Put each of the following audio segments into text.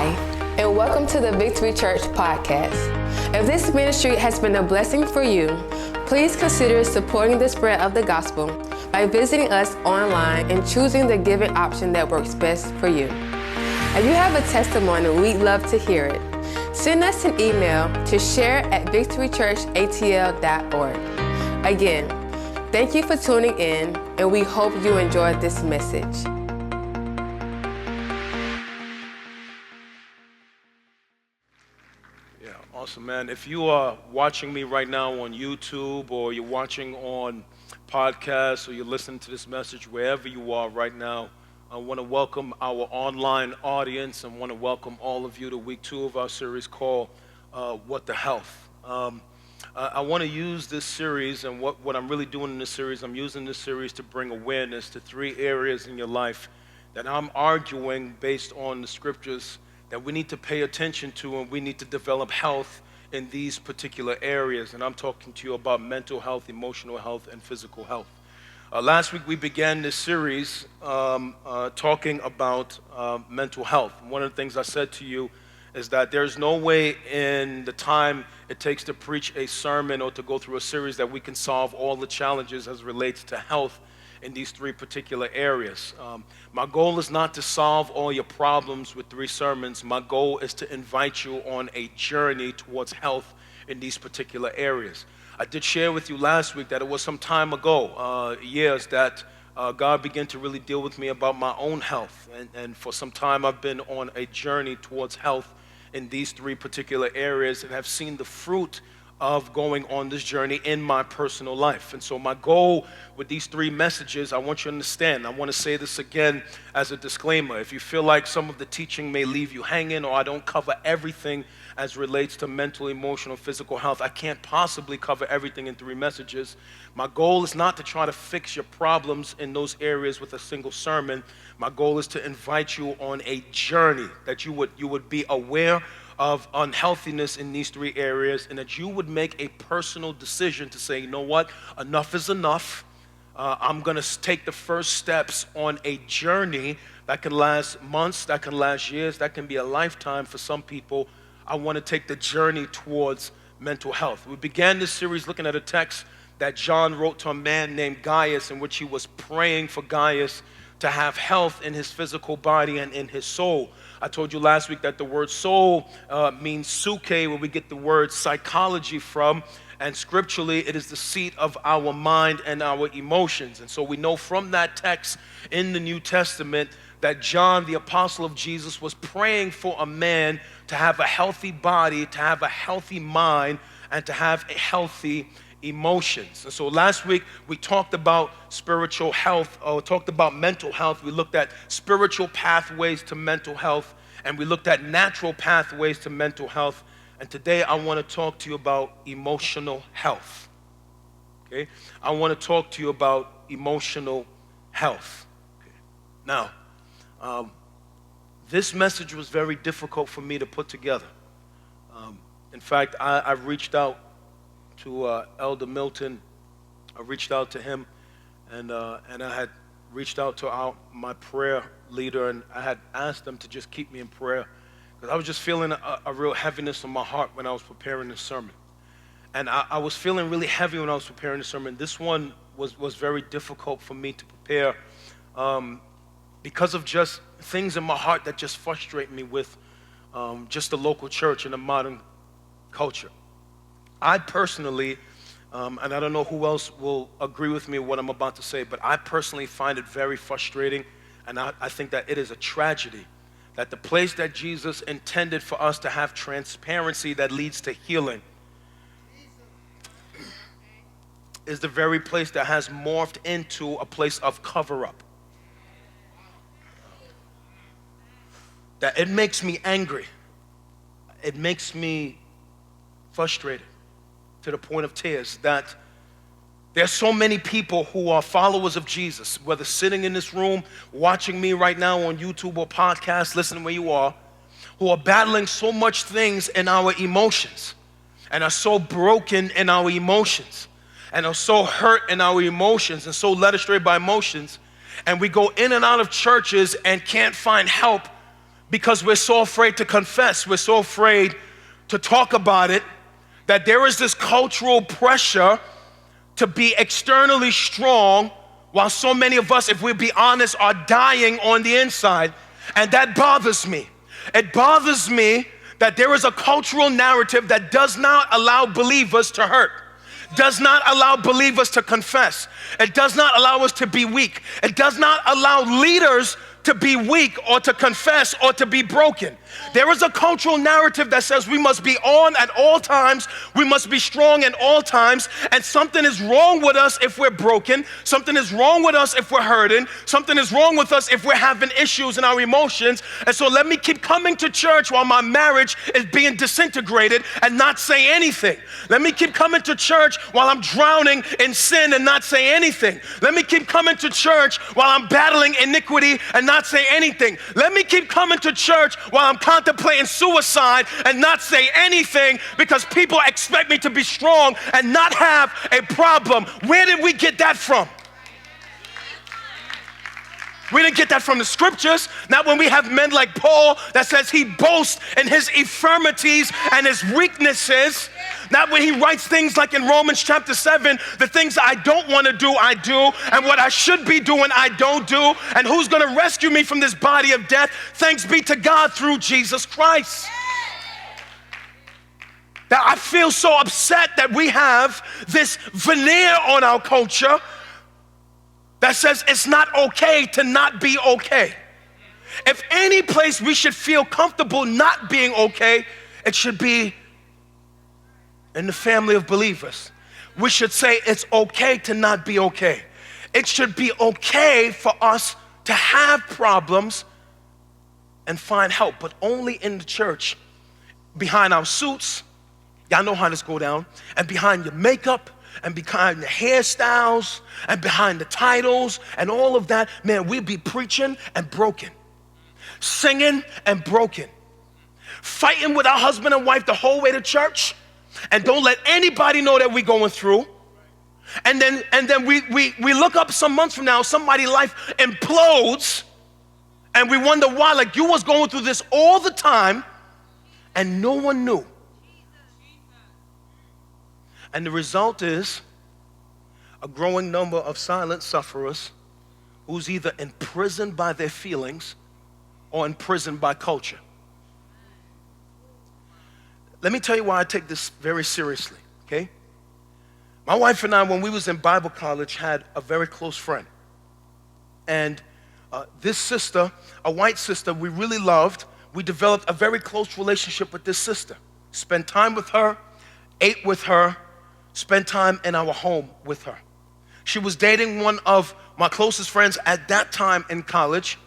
Hi, and welcome to the Victory Church podcast. If this ministry has been a blessing for you, please consider supporting the spread of the gospel by visiting us online and choosing the giving option that works best for you. If you have a testimony, we'd love to hear it. Send us an email to share@victorychurchatl.org. Again, thank you for tuning in, and we hope you enjoyed this message. Awesome, man. If you are watching me right now on YouTube, or you're watching on podcasts, or you're listening to this message wherever you are right now, I want to welcome our online audience and want to welcome all of you to week 2 of our series called What the Health. I want to use this series, and what I'm really doing in this series, I'm using this series to bring awareness to 3 areas in your life that I'm arguing based on the scriptures that we need to pay attention to, and we need to develop health in these particular areas. And I'm talking to you about mental health, emotional health, and physical health. Last week we began this series talking about mental health. One of the things I said to you is that there's no way in the time it takes to preach a sermon or to go through a series that we can solve all the challenges as it relates to health in these 3 particular areas. My goal is not to solve all your problems with 3 sermons. My goal is to invite you on a journey towards health in these particular areas. I did share with you last week that it was some time ago, years, that God began to really deal with me about my own health. And for some time I've been on a journey towards health in these 3 particular areas and have seen the fruit of going on this journey in my personal life. And so my goal with these 3 messages, I want you to understand, I want to say this again as a disclaimer. If you feel like some of the teaching may leave you hanging, or I don't cover everything as relates to mental, emotional, physical health, I can't possibly cover everything in 3 messages. My goal is not to try to fix your problems in those areas with a single sermon. My goal is to invite you on a journey that you would be aware of unhealthiness in these 3 areas, and that you would make a personal decision to say, you know what, enough is enough. I'm going to take the first steps on a journey that can last months, that can last years, that can be a lifetime for some people. I want to take the journey towards mental health. We began this series looking at a text that John wrote to a man named Gaius, in which he was praying for Gaius to have health in his physical body and in his soul. I told you last week that the word soul means suke, where we get the word psychology from, and scripturally it is the seat of our mind and our emotions. And so we know from that text in the New Testament that John, the apostle of Jesus, was praying for a man to have a healthy body, to have a healthy mind, and to have a healthy emotions. And so last week we talked about spiritual health, or talked about mental health. We looked at spiritual pathways to mental health, and we looked at natural pathways to mental health. And today I want to talk to you about emotional health. Okay? I want to talk to you about emotional health. Okay. Now, this message was very difficult for me to put together. In fact, I've reached out to Elder Milton. I reached out to him, and I had reached out to my prayer leader, and I had asked them to just keep me in prayer, because I was just feeling a real heaviness in my heart when I was preparing this sermon. And I was feeling really heavy when I was preparing the sermon. This one was very difficult for me to prepare because of just things in my heart that just frustrate me with just the local church and the modern culture. I personally, and I don't know who else will agree with me with what I'm about to say, but I personally find it very frustrating, and I think that it is a tragedy that the place that Jesus intended for us to have transparency that leads to healing is the very place that has morphed into a place of cover-up. That it makes me angry. It makes me frustrated to the point of tears, that there's so many people who are followers of Jesus, whether sitting in this room, watching me right now on YouTube or podcast, listening where you are, who are battling so much things in our emotions, and are so broken in our emotions, and are so hurt in our emotions, and so led astray by emotions, and we go in and out of churches and can't find help because we're so afraid to confess, we're so afraid to talk about it, that there is this cultural pressure to be externally strong, while so many of us, if we be honest, are dying on the inside. And that bothers me. It bothers me that there is a cultural narrative that does not allow believers to hurt, does not allow believers to confess. It does not allow us to be weak. It does not allow leaders to be weak or to confess or to be broken. There is a cultural narrative that says we must be on at all times, we must be strong at all times, and something is wrong with us if we're broken, something is wrong with us if we're hurting, something is wrong with us if we're having issues in our emotions. And so let me keep coming to church while my marriage is being disintegrated and not say anything. Let me keep coming to church while I'm drowning in sin and not say anything. Let me keep coming to church while I'm battling iniquity and not say anything. Let me keep coming to church while I'm contemplating suicide and not say anything, because people expect me to be strong and not have a problem. Where did we get that from? We didn't get that from the scriptures. Not when we have men like Paul that says he boasts in his infirmities and his weaknesses. Not when he writes things like in Romans chapter 7, the things I don't want to do, I do, and what I should be doing, I don't do. And who's going to rescue me from this body of death? Thanks be to God through Jesus Christ. That I feel so upset that we have this veneer on our culture that says it's not okay to not be okay. If any place we should feel comfortable not being okay, it should be in the family of believers. We should say it's okay to not be okay. It should be okay for us to have problems and find help, but only in the church. Behind our suits, y'all know how this go down, and behind your makeup, and behind the hairstyles, and behind the titles, and all of that, man, we'll be preaching and broken, singing and broken, fighting with our husband and wife the whole way to church, and don't let anybody know that we're going through. And then we look up some months from now, somebody's life implodes, and we wonder why, like you was going through this all the time, and no one knew. And the result is a growing number of silent sufferers who's either imprisoned by their feelings or imprisoned by culture. Let me tell you why I take this very seriously, okay? My wife and I, when we was in Bible college, had a very close friend. And this sister, a white sister we really loved, we developed a very close relationship with this sister. Spent time with her, ate with her, spent time in our home with her. She was dating one of my closest friends at that time in college,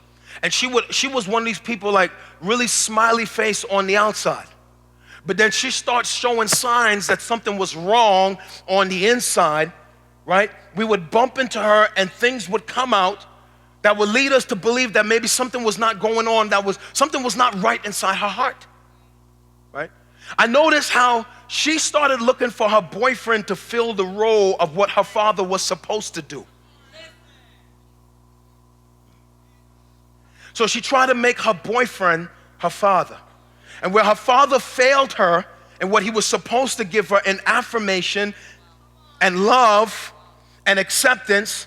and she was one of these people like really smiley face on the outside. But then she starts showing signs that something was wrong on the inside, right? We would bump into her and things would come out that would lead us to believe that maybe something was not going on, something was not right inside her heart, right? I noticed how she started looking for her boyfriend to fill the role of what her father was supposed to do. So she tried to make her boyfriend her father. And where her father failed her in what he was supposed to give her in affirmation and love and acceptance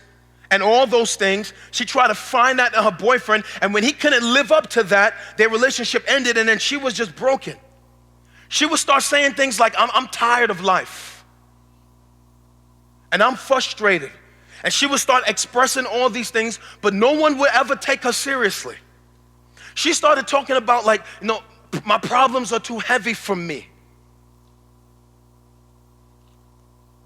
and all those things, she tried to find that in her boyfriend. And when he couldn't live up to that, their relationship ended, and then she was just broken. She would start saying things like, I'm tired of life. And I'm frustrated. And she would start expressing all these things, but no one would ever take her seriously. She started talking about like, my problems are too heavy for me.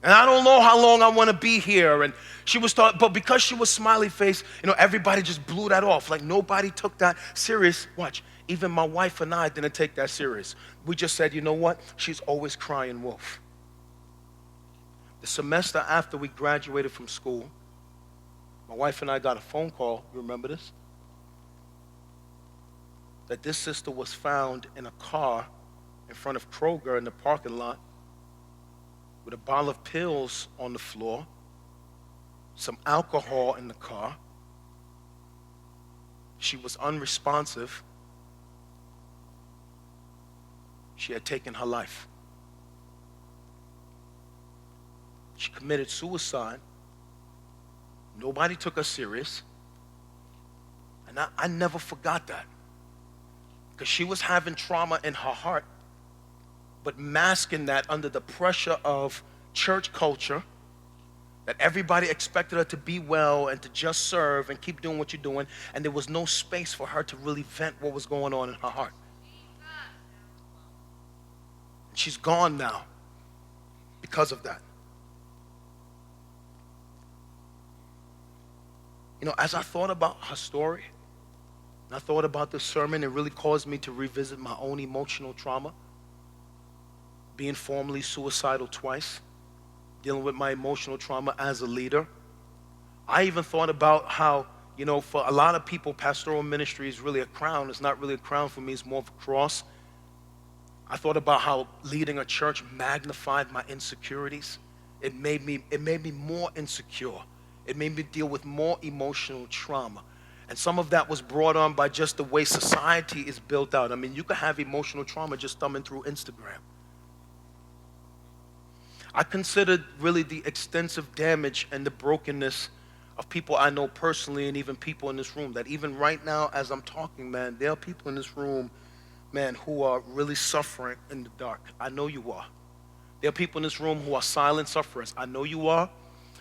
And I don't know how long I want to be here. And she was but because she was smiley face, everybody just blew that off. Like nobody took that serious. Watch, even my wife and I didn't take that serious. We just said, you know what? She's always crying wolf. The semester after we graduated from school, my wife and I got a phone call. You remember this? That this sister was found in a car in front of Kroger in the parking lot with a bottle of pills on the floor, some alcohol in the car. She was unresponsive. she had taken her life. She committed suicide. Nobody took her serious. And I never forgot that. Because she was having trauma in her heart, but masking that under the pressure of church culture, that everybody expected her to be well and to just serve and keep doing what you're doing, and there was no space for her to really vent what was going on in her heart. She's gone now because of that. You know, as I thought about her story, and I thought about this sermon, it really caused me to revisit my own emotional trauma, being formerly suicidal twice, dealing with my emotional trauma as a leader. I even thought about how, you know, for a lot of people, pastoral ministry is really a crown. It's not really a crown for me, it's more of a cross. I thought about how leading a church magnified my insecurities. It made me more insecure. It made me deal with more emotional trauma. And some of that was brought on by just the way society is built out. I mean, you could have emotional trauma just thumbing through Instagram. I considered really the extensive damage and the brokenness of people I know personally, and even people in this room, that even right now as I'm talking, man, there are people in this room, man, who are really suffering in the dark. I know you are. There are people in this room who are silent sufferers. I know you are.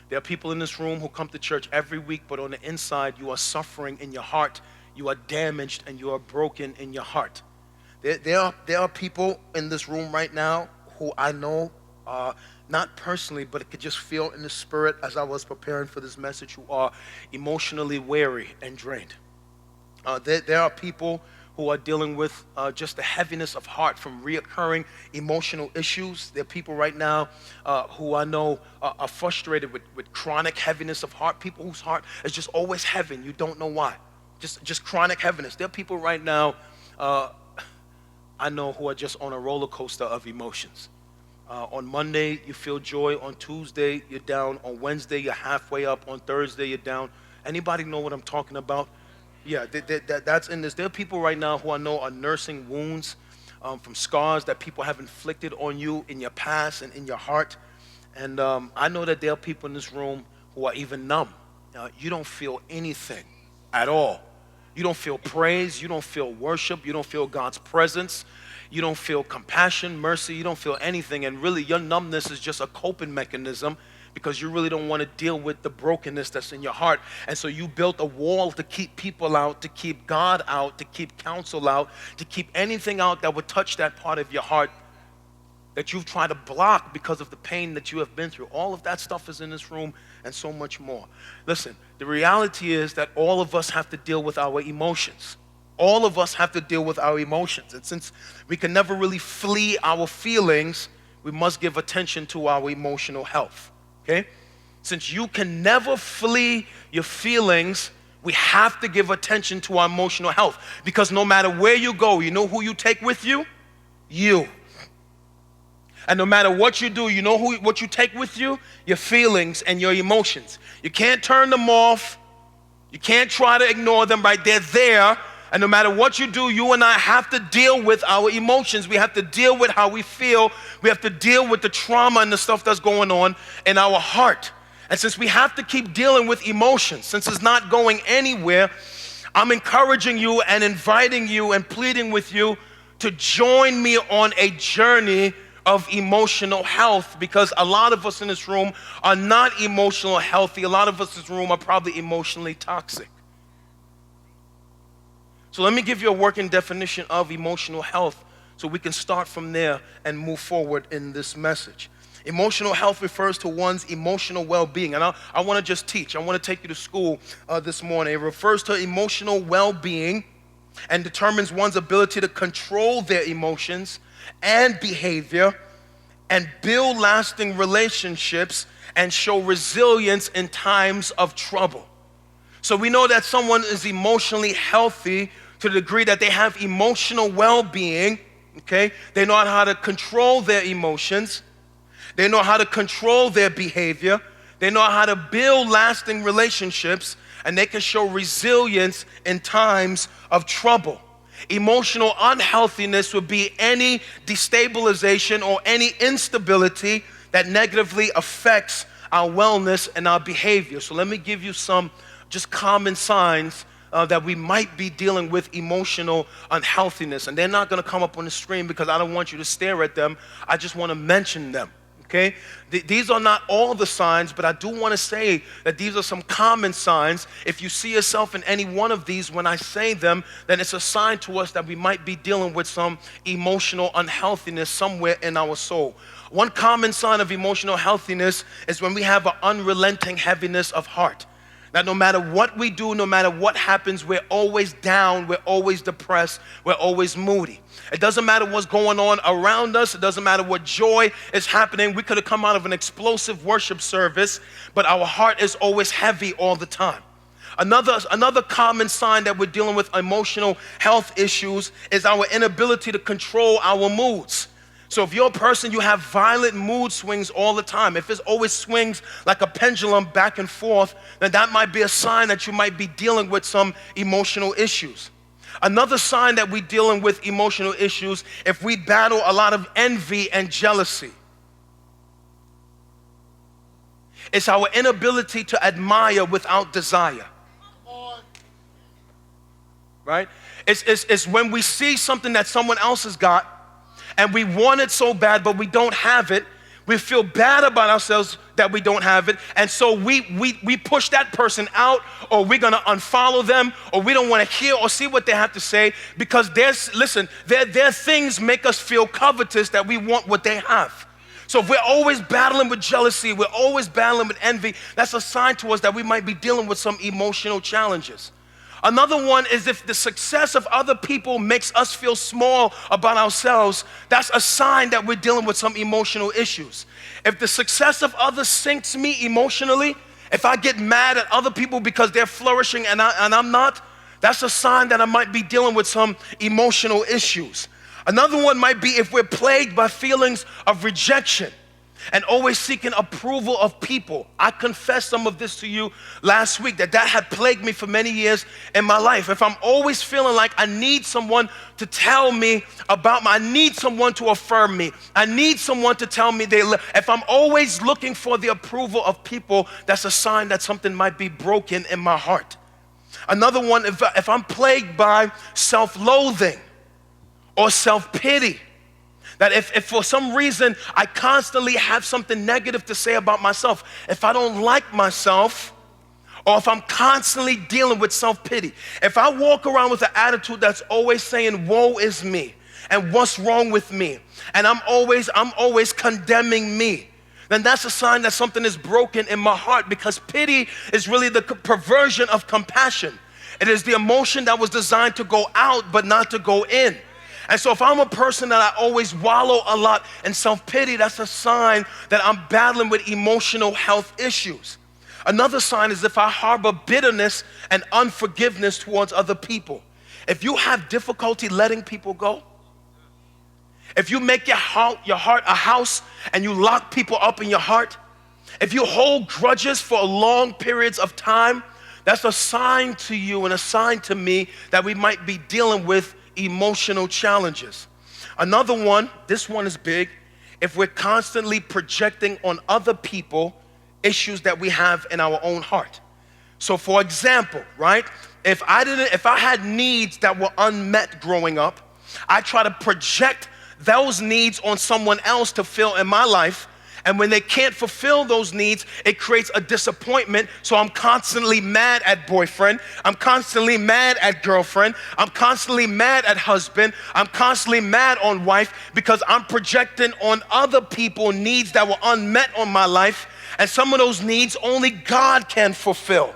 There are people in this room who come to church every week, but on the inside, you are suffering in your heart. You are damaged and you are broken in your heart. There are people in this room right now who I know, not personally, but I could just feel in the spirit as I was preparing for this message, who are emotionally weary and drained. There are people who are dealing with just the heaviness of heart from reoccurring emotional issues. There are people right now who I know are frustrated with chronic heaviness of heart, people whose heart is just always heavy. You don't know why. Just chronic heaviness. There are people right now I know who are just on a roller coaster of emotions. On Monday, you feel joy. On Tuesday, you're down. On Wednesday, you're halfway up. On Thursday, you're down. Anybody know what I'm talking about? Yeah, that's in this. There are people right now who I know are nursing wounds from scars that people have inflicted on you in your past and in your heart. And I know that there are people in this room who are even numb. You don't feel anything at all. You don't feel praise. You don't feel worship. You don't feel God's presence. You don't feel compassion, mercy. You don't feel anything. And really, your numbness is just a coping mechanism, because you really don't want to deal with the brokenness that's in your heart. And so you built a wall to keep people out, to keep God out, to keep counsel out, to keep anything out that would touch that part of your heart that you've tried to block because of the pain that you have been through. All of that stuff is in this room and so much more. Listen, the reality is that all of us have to deal with our emotions. All of us have to deal with our emotions. And since we can never really flee our feelings, we must give attention to our emotional health. Okay? Since you can never flee your feelings, we have to give attention to our emotional health. Because no matter where you go, you know who you take with you? You. And no matter what you do, you know what you take with you? Your feelings and your emotions. You can't turn them off. You can't try to ignore them, right? They're there. And no matter what you do, you and I have to deal with our emotions. We have to deal with how we feel. We have to deal with the trauma and the stuff that's going on in our heart. And since we have to keep dealing with emotions, since it's not going anywhere, I'm encouraging you and inviting you and pleading with you to join me on a journey of emotional health, because a lot of us in this room are not emotionally healthy. A lot of us in this room are probably emotionally toxic. So let me give you a working definition of emotional health so we can start from there and move forward in this message. Emotional health refers to one's emotional well-being. And I want to just teach. I want to take you to school this morning. It refers to emotional well-being and determines one's ability to control their emotions and behavior and build lasting relationships and show resilience in times of trouble. So we know that someone is emotionally healthy to the degree that they have emotional well-being, okay? They know how to control their emotions. They know how to control their behavior. They know how to build lasting relationships, and they can show resilience in times of trouble. Emotional unhealthiness would be any destabilization or any instability that negatively affects our wellness and our behavior. So let me give you some just common signs that we might be dealing with emotional unhealthiness. And they're not going to come up on the screen because I don't want you to stare at them. I just want to mention them. Okay? These are not all the signs, but I do want to say that these are some common signs. If you see yourself in any one of these when I say them, then it's a sign to us that we might be dealing with some emotional unhealthiness somewhere in our soul. One common sign of emotional healthiness is when we have an unrelenting heaviness of heart. That no matter what we do, no matter what happens, we're always down, we're always depressed, we're always moody. It doesn't matter what's going on around us. It doesn't matter what joy is happening. We could have come out of an explosive worship service, but our heart is always heavy all the time. Another common sign that we're dealing with emotional health issues is our inability to control our moods. So if you're a person, you have violent mood swings all the time. If it always swings like a pendulum back and forth, then that might be a sign that you might be dealing with some emotional issues. Another sign that we're dealing with emotional issues, if we battle a lot of envy and jealousy. It's our inability to admire without desire. Right? It's when we see something that someone else has got, and we want it so bad, but we don't have it. We feel bad about ourselves that we don't have it. And so we push that person out, or we're going to unfollow them, or we don't want to hear or see what they have to say because their things make us feel covetous that we want what they have. So if we're always battling with jealousy, we're always battling with envy, that's a sign to us that we might be dealing with some emotional challenges. Another one is if the success of other people makes us feel small about ourselves, that's a sign that we're dealing with some emotional issues. If the success of others sinks me emotionally, if I get mad at other people because they're flourishing and I'm not, that's a sign that I might be dealing with some emotional issues. Another one might be if we're plagued by feelings of rejection and always seeking approval of people. I confessed some of this to you last week, that had plagued me for many years in my life. If I'm always feeling like I need someone to tell me about I need someone to affirm me, I need someone to tell me if I'm always looking for the approval of people, that's a sign that something might be broken in my heart. Another one, if I'm plagued by self-loathing or self-pity, that if for some reason I constantly have something negative to say about myself, if I don't like myself, or if I'm constantly dealing with self-pity, if I walk around with an attitude that's always saying, woe is me, and what's wrong with me, and I'm always condemning me, then that's a sign that something is broken in my heart, because pity is really the perversion of compassion. It is the emotion that was designed to go out but not to go in. And so if I'm a person that I always wallow a lot in self-pity, that's a sign that I'm battling with emotional health issues. Another sign is if I harbor bitterness and unforgiveness towards other people. If you have difficulty letting people go, if you make your heart a house and you lock people up in your heart, if you hold grudges for long periods of time, that's a sign to you and a sign to me that we might be dealing with emotional challenges. Another one, this one is big, if we're constantly projecting on other people issues that we have in our own heart. So for example, right, if I had needs that were unmet growing up, I try to project those needs on someone else to fill in my life. And when they can't fulfill those needs, it creates a disappointment. So I'm constantly mad at boyfriend. I'm constantly mad at girlfriend. I'm constantly mad at husband. I'm constantly mad on wife because I'm projecting on other people needs that were unmet on my life. And some of those needs only God can fulfill.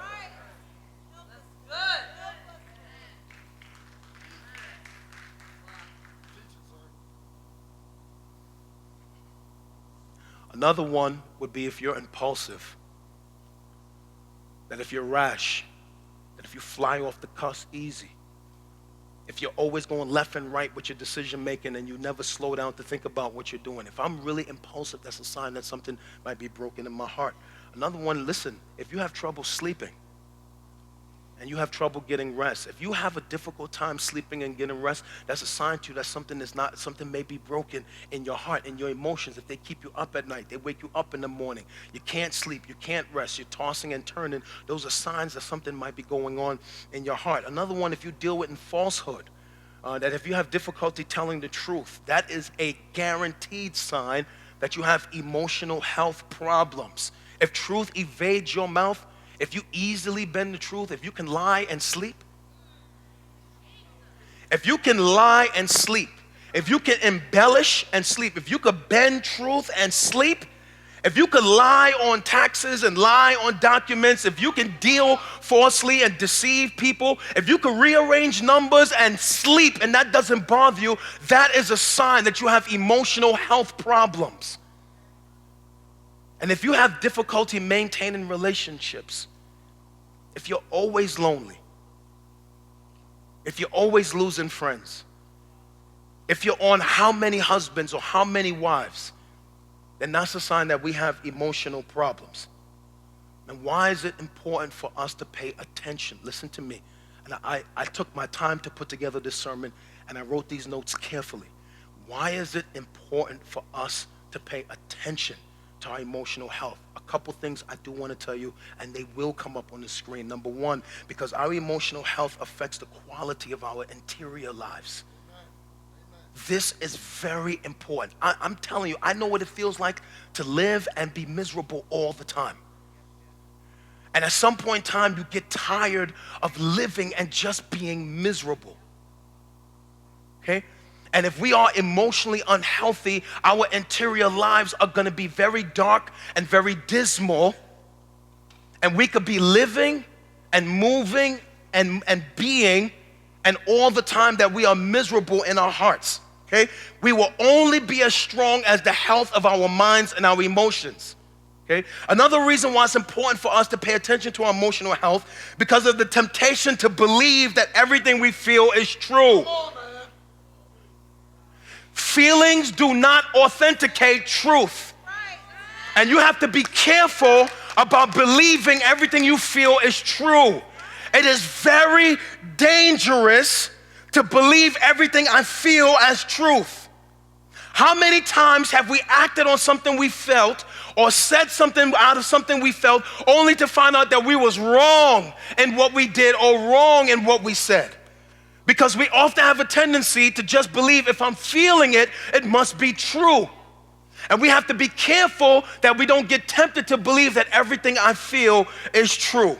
Another one would be if you're impulsive, that if you're rash, that if you fly off the cuff easy, if you're always going left and right with your decision making and you never slow down to think about what you're doing. If I'm really impulsive, that's a sign that something might be broken in my heart. Another one, listen, if you have trouble sleeping, and you have trouble getting rest, if you have a difficult time sleeping and getting rest, that's a sign to you that something may be broken in your heart, in your emotions. If they keep you up at night, they wake you up in the morning, you can't sleep, you can't rest, you're tossing and turning, those are signs that something might be going on in your heart. Another one, if you deal with falsehood, that if you have difficulty telling the truth, that is a guaranteed sign that you have emotional health problems. If truth evades your mouth, if you easily bend the truth, if you can lie and sleep, if you can lie and sleep, if you can embellish and sleep, if you could bend truth and sleep, if you could lie on taxes and lie on documents, if you can deal falsely and deceive people, if you could rearrange numbers and sleep and that doesn't bother you, that is a sign that you have emotional health problems. And if you have difficulty maintaining relationships, if you're always lonely, if you're always losing friends, if you're on how many husbands or how many wives, then that's a sign that we have emotional problems. And why is it important for us to pay attention? Listen to me. And I took my time to put together this sermon, and I wrote these notes carefully. Why is it important for us to pay attention to our emotional health? A couple things I do want to tell you, and they will come up on the screen. Number one, because our emotional health affects the quality of our interior lives. This is very important. I'm telling you, I know what it feels like to live and be miserable all the time. And at some point in time, you get tired of living and just being miserable. Okay? And if we are emotionally unhealthy, our interior lives are going to be very dark and very dismal. And we could be living and moving and being, and all the time that we are miserable in our hearts. Okay? We will only be as strong as the health of our minds and our emotions. Okay? Another reason why it's important for us to pay attention to our emotional health, because of the temptation to believe that everything we feel is true. Feelings do not authenticate truth. And you have to be careful about believing everything you feel is true. It is very dangerous to believe everything I feel as truth. How many times have we acted on something we felt or said something out of something we felt only to find out that we was wrong in what we did or wrong in what we said? Because we often have a tendency to just believe if I'm feeling it, it must be true. And we have to be careful that we don't get tempted to believe that everything I feel is true.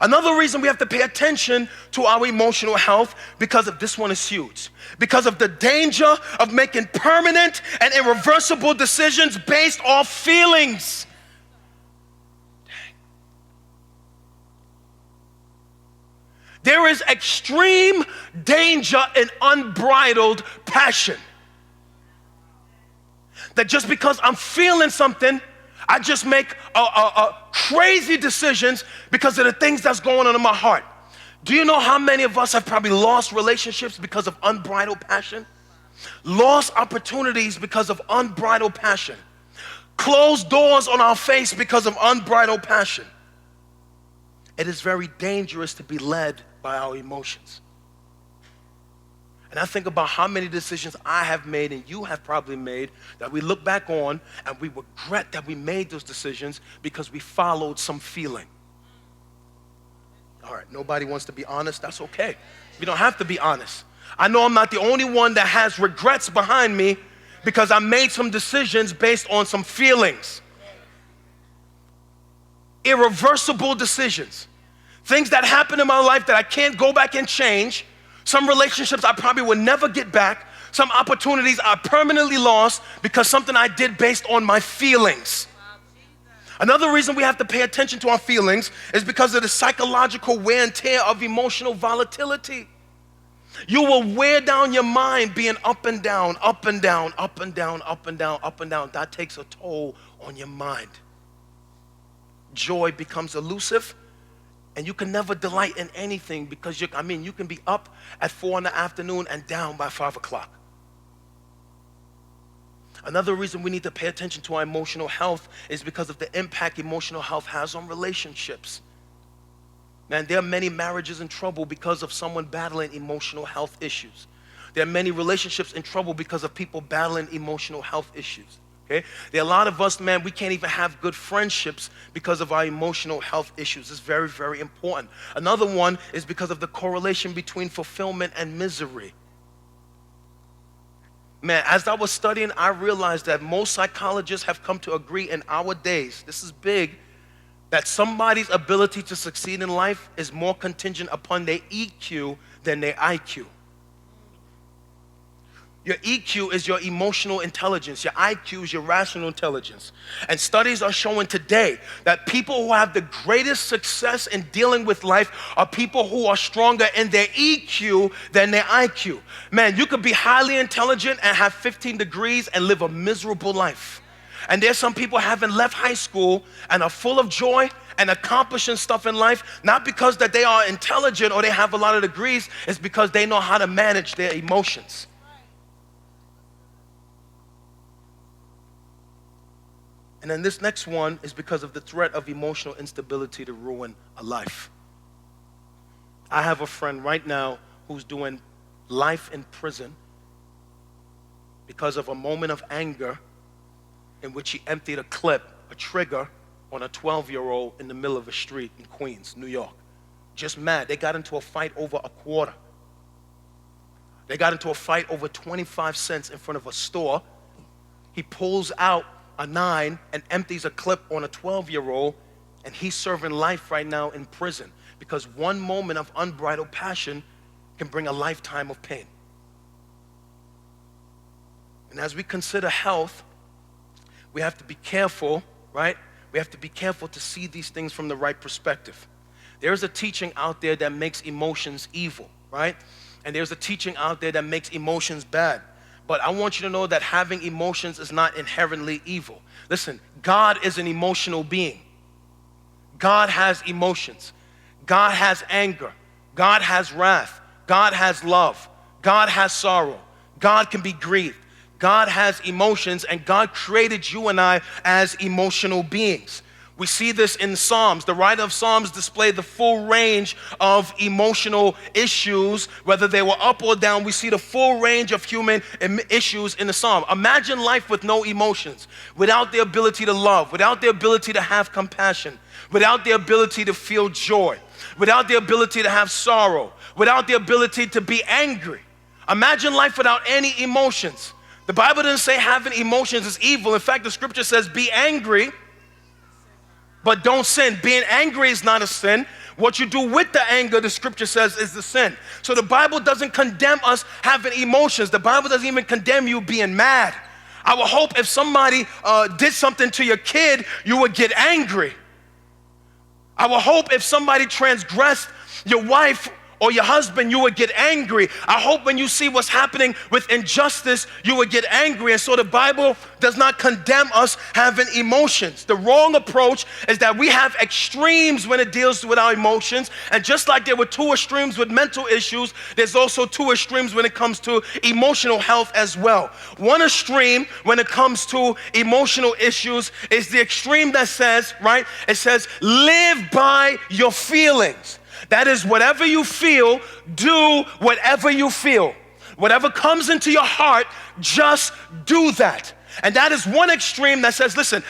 Another reason we have to pay attention to our emotional health, because of this one is huge, because of the danger of making permanent and irreversible decisions based off feelings. Dang. There is extreme danger in unbridled passion. That just because I'm feeling something, I just make crazy decisions because of the things that's going on in my heart. Do you know how many of us have probably lost relationships because of unbridled passion? Lost opportunities because of unbridled passion. Closed doors on our face because of unbridled passion. It is very dangerous to be led by our emotions. And I think about how many decisions I have made and you have probably made that we look back on and we regret that we made those decisions because we followed some feeling. All right, nobody wants to be honest. That's okay. You don't have to be honest. I know I'm not the only one that has regrets behind me because I made some decisions based on some feelings. Irreversible decisions. Things that happen in my life that I can't go back and change. Some relationships I probably will never get back. Some opportunities I permanently lost because something I did based on my feelings. Another reason we have to pay attention to our feelings is because of the psychological wear and tear of emotional volatility. You will wear down your mind being up and down, up and down, up and down, up and down, up and down. That takes a toll on your mind. Joy becomes elusive. And you can never delight in anything because you can be up at 4 in the afternoon and down by 5 o'clock. Another reason we need to pay attention to our emotional health is because of the impact emotional health has on relationships. Man, there are many marriages in trouble because of someone battling emotional health issues. There are many relationships in trouble because of people battling emotional health issues. Okay? There are a lot of us, man, we can't even have good friendships because of our emotional health issues. It's very, very important. Another one is because of the correlation between fulfillment and misery. Man, as I was studying, I realized that most psychologists have come to agree in our days, this is big, that somebody's ability to succeed in life is more contingent upon their EQ than their IQ. Your EQ is your emotional intelligence. Your IQ is your rational intelligence. And studies are showing today that people who have the greatest success in dealing with life are people who are stronger in their EQ than their IQ. Man, you could be highly intelligent and have 15 degrees and live a miserable life. And there's some people haven't left high school and are full of joy and accomplishing stuff in life, not because that they are intelligent or they have a lot of degrees, it's because they know how to manage their emotions. And then this next one is because of the threat of emotional instability to ruin a life. I have a friend right now who's doing life in prison because of a moment of anger in which he emptied a trigger on a 12-year-old in the middle of a street in Queens, New York. Just mad. They got into a fight over a quarter. They got into a fight over 25 cents in front of a store. He pulls out a 9 and empties a clip on a 12-year-old, and he's serving life right now in prison because one moment of unbridled passion can bring a lifetime of pain. And as we consider health, we have to be careful, right? We have to be careful to see these things from the right perspective. There's a teaching out there that makes emotions evil, right? And there's a teaching out there that makes emotions bad. But I want you to know that having emotions is not inherently evil. Listen, God is an emotional being. God has emotions. God has anger. God has wrath. God has love. God has sorrow. God can be grieved. God has emotions, and God created you and I as emotional beings. We see this in Psalms. The writer of Psalms displayed the full range of emotional issues, whether they were up or down. We see the full range of human issues in the Psalm. Imagine life with no emotions, without the ability to love, without the ability to have compassion, without the ability to feel joy, without the ability to have sorrow, without the ability to be angry. Imagine life without any emotions. The Bible doesn't say having emotions is evil. In fact, the scripture says be angry, but don't sin. Being angry is not a sin. What you do with the anger, the scripture says, is the sin. So the Bible doesn't condemn us having emotions. The Bible doesn't even condemn you being mad. I would hope if somebody did something to your kid, you would get angry. I would hope if somebody transgressed your wife or your husband, you would get angry. I hope when you see what's happening with injustice, you would get angry. And so the Bible does not condemn us having emotions. The wrong approach is that we have extremes when it deals with our emotions. And just like there were two extremes with mental issues, there's also two extremes when it comes to emotional health as well. One extreme when it comes to emotional issues is the extreme that says, right? It says, live by your feelings. That is, whatever you feel, do whatever you feel. Whatever comes into your heart, just do that. And that is one extreme that says, listen,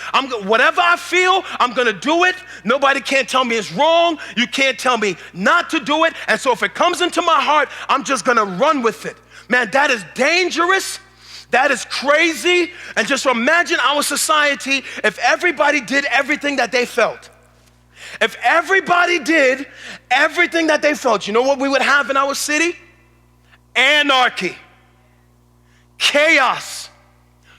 whatever I feel, I'm going to do it. Nobody can't tell me it's wrong. You can't tell me not to do it. And so if it comes into my heart, I'm just going to run with it. Man, that is dangerous. That is crazy. And just imagine our society if everybody did everything that they felt. If everybody did everything that they felt, you know what we would have in our city? Anarchy, chaos,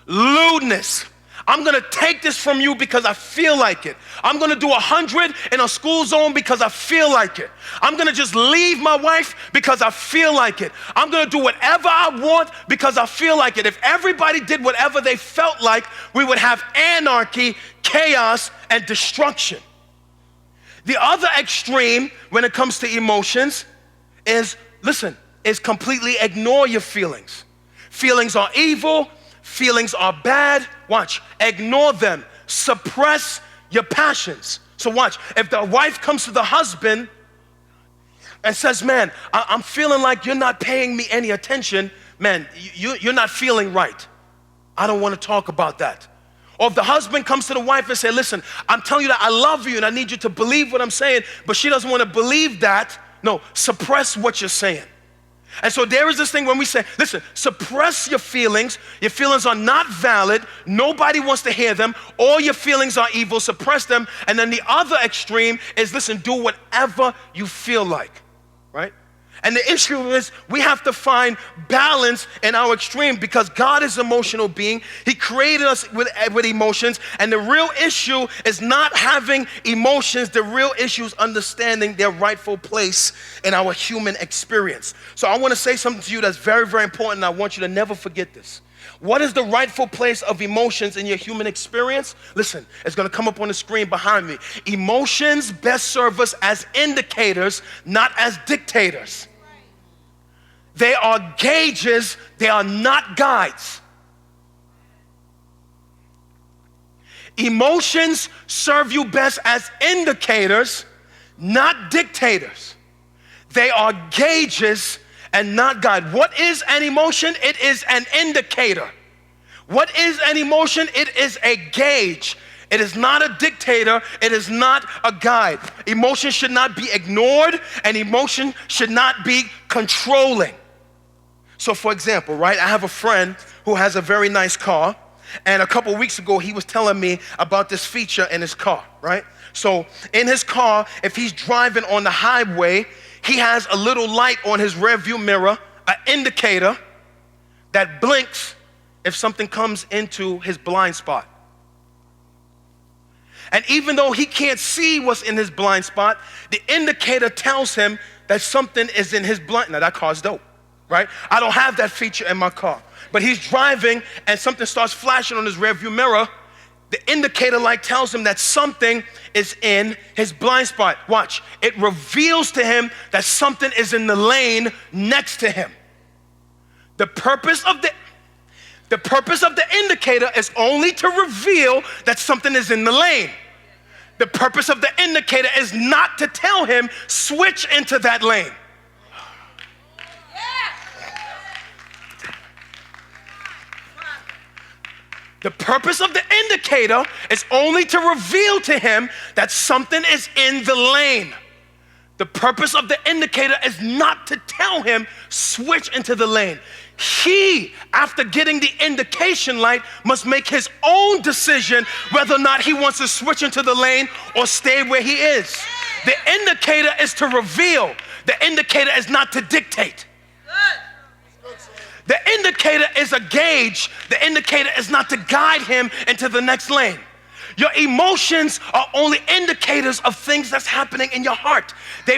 lewdness. I'm gonna take this from you because I feel like it. I'm gonna do 100 in a school zone because I feel like it. I'm gonna just leave my wife because I feel like it. I'm gonna do whatever I want because I feel like it. If everybody did whatever they felt like, we would have anarchy, chaos, and destruction. The other extreme when it comes to emotions is, listen, is completely ignore your feelings. Feelings are evil. Feelings are bad. Watch, ignore them. Suppress your passions. So watch, if the wife comes to the husband and says, man, I'm feeling like you're not paying me any attention, man, you're not feeling right. I don't want to talk about that. Or if the husband comes to the wife and says, listen, I'm telling you that I love you and I need you to believe what I'm saying, but she doesn't want to believe that, no, suppress what you're saying. And so there is this thing when we say, listen, suppress your feelings. Your feelings are not valid. Nobody wants to hear them. All your feelings are evil. Suppress them. And then the other extreme is, listen, do whatever you feel like, right? And the issue is we have to find balance in our extreme because God is an emotional being. He created us with emotions. And the real issue is not having emotions. The real issue is understanding their rightful place in our human experience. So I want to say something to you that's very, very important. And I want you to never forget this. What is the rightful place of emotions in your human experience? Listen, it's going to come up on the screen behind me. Emotions best serve us as indicators, not as dictators. They are gauges, they are not guides. Emotions serve you best as indicators, not dictators. They are gauges and not guides. What is an emotion? It is an indicator. What is an emotion? It is a gauge. It is not a dictator. It is not a guide. Emotion should not be ignored, and emotion should not be controlling. So for example, right, I have a friend who has a very nice car, and a couple weeks ago he was telling me about this feature in his car, right? So in his car, if he's driving on the highway, he has a little light on his rear view mirror, an indicator that blinks if something comes into his blind spot. And even though he can't see what's in his blind spot, the indicator tells him that something is in his blind. Now that car's dope. Right? I don't have that feature in my car. But he's driving and something starts flashing on his rearview mirror. The indicator light tells him that something is in his blind spot. Watch. It reveals to him that something is in the lane next to him. The purpose of the indicator is only to reveal that something is in the lane. The purpose of the indicator is not to tell him, switch into that lane. The purpose of the indicator is only to reveal to him that something is in the lane. The purpose of the indicator is not to tell him, switch into the lane. He, after getting the indication light, must make his own decision whether or not he wants to switch into the lane or stay where he is. The indicator is to reveal. The indicator is not to dictate. The indicator is a gauge. The indicator is not to guide him into the next lane. Your emotions are only indicators of things that's happening in your heart. They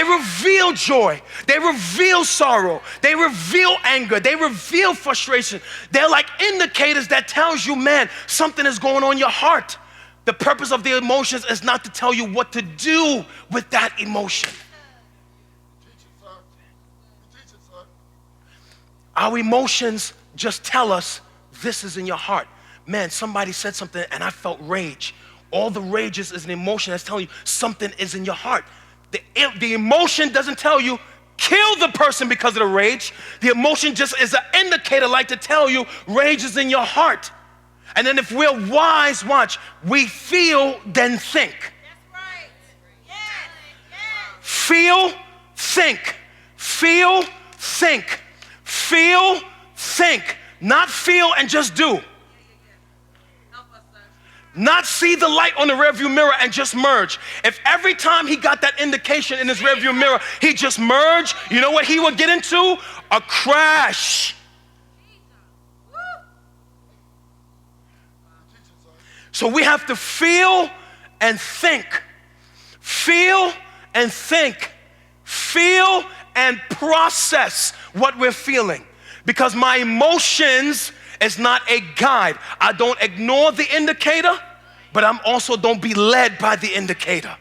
reveal joy. They reveal sorrow. They reveal anger. They reveal frustration. They're like indicators that tells you, man, something is going on in your heart. The purpose of the emotions is not to tell you what to do with that emotion. Our emotions just tell us this is in your heart. Man, somebody said something and I felt rage. All the rage is an emotion that's telling you something is in your heart. The emotion doesn't tell you kill the person because of the rage. The emotion just is an indicator like to tell you rage is in your heart. And then if we're wise, watch, we feel, then think. That's right. Yes. Feel, think. Feel, think. Feel, think. Not feel and just do. Not see the light on the rearview mirror and just merge. If every time he got that indication in his rearview mirror, he just merged, you know what he would get into? A crash. So we have to feel and think. Feel and think. Feel and process what we're feeling. Because my emotions is not a guide. I don't ignore the indicator, but I'm also don't be led by the indicator.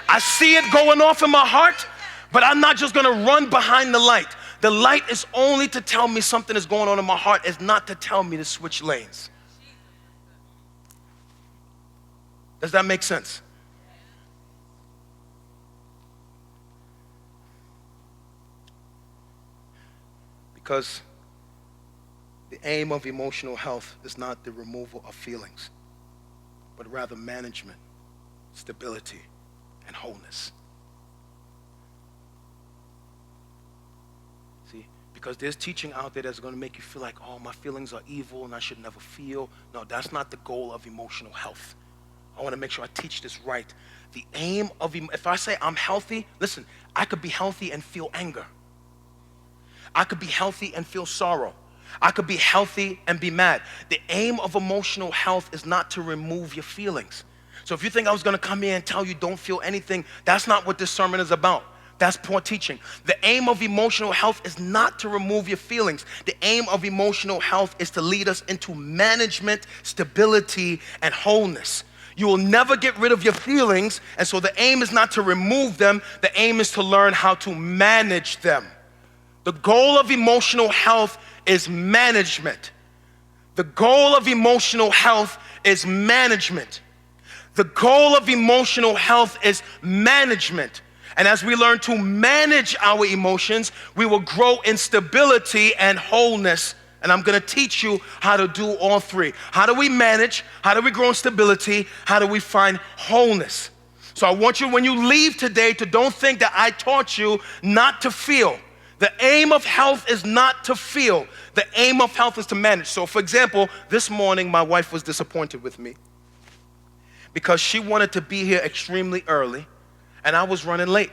I see it going off in my heart, but I'm not just gonna run behind the light. The light is only to tell me something is going on in my heart. It's not to tell me to switch lanes. Does that make sense? Because the aim of emotional health is not the removal of feelings, but rather management, stability, and wholeness. See, because there's teaching out there that's going to make you feel like, oh, my feelings are evil and I should never feel. No, that's not the goal of emotional health. I want to make sure I teach this right. The aim of, if I say I'm healthy, listen, I could be healthy and feel anger. I could be healthy and feel sorrow. I could be healthy and be mad. The aim of emotional health is not to remove your feelings. So if you think I was going to come here and tell you don't feel anything, that's not what this sermon is about. That's poor teaching. The aim of emotional health is not to remove your feelings. The aim of emotional health is to lead us into management, stability, and wholeness. You will never get rid of your feelings, and so the aim is not to remove them. The aim is to learn how to manage them. The goal of emotional health is management. The goal of emotional health is management. The goal of emotional health is management. And as we learn to manage our emotions, we will grow in stability and wholeness. And I'm going to teach you how to do all three. How do we manage? How do we grow in stability? How do we find wholeness? So I want you, when you leave today, to don't think that I taught you not to feel. The aim of health is not to feel. The aim of health is to manage. So for example, this morning my wife was disappointed with me because she wanted to be here extremely early and I was running late.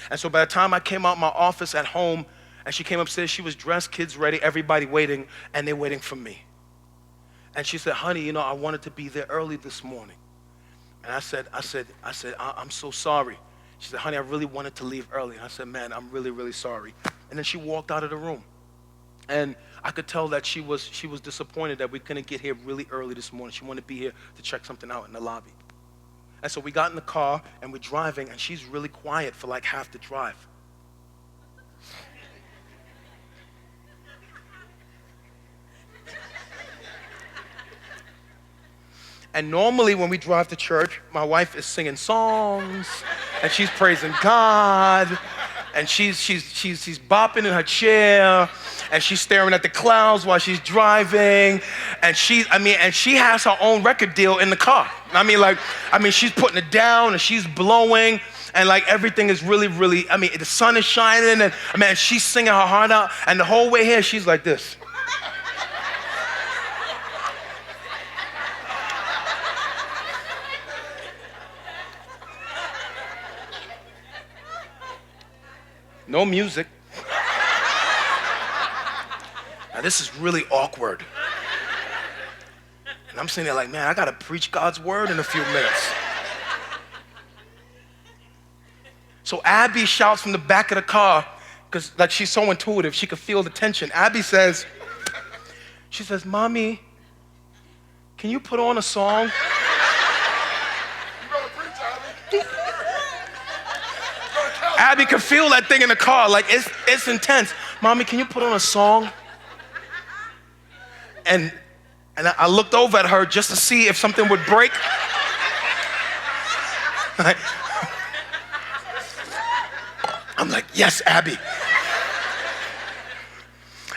And so by the time I came out my office at home and she came upstairs, she was dressed, kids ready, everybody waiting, and they're waiting for me. And she said, honey, you know, I wanted to be there early this morning. And I said, I'm so sorry. She said, honey, I really wanted to leave early. And I said, man, I'm really, really sorry. And then she walked out of the room. And I could tell that she was disappointed that we couldn't get here really early this morning. She wanted to be here to check something out in the lobby. And so we got in the car and we're driving, and she's really quiet for like half the drive. And normally when we drive to church, my wife is singing songs and she's praising God and she's bopping in her chair and she's staring at the clouds while she's driving, and she has her own record deal in the car. She's putting it down and she's blowing and like everything is really, really, the sun is shining and she's singing her heart out, and the whole way here she's like this. No music. Now this is really awkward. And I'm sitting there like, man, I gotta preach God's word in a few minutes. So Abby shouts from the back of the car, because like she's so intuitive, she could feel the tension. Abby says, Mommy, can you put on a song? Abby could feel that thing in the car, like it's intense. Mommy, can you put on a song? And I looked over at her just to see if something would break. I'm like, yes, Abby.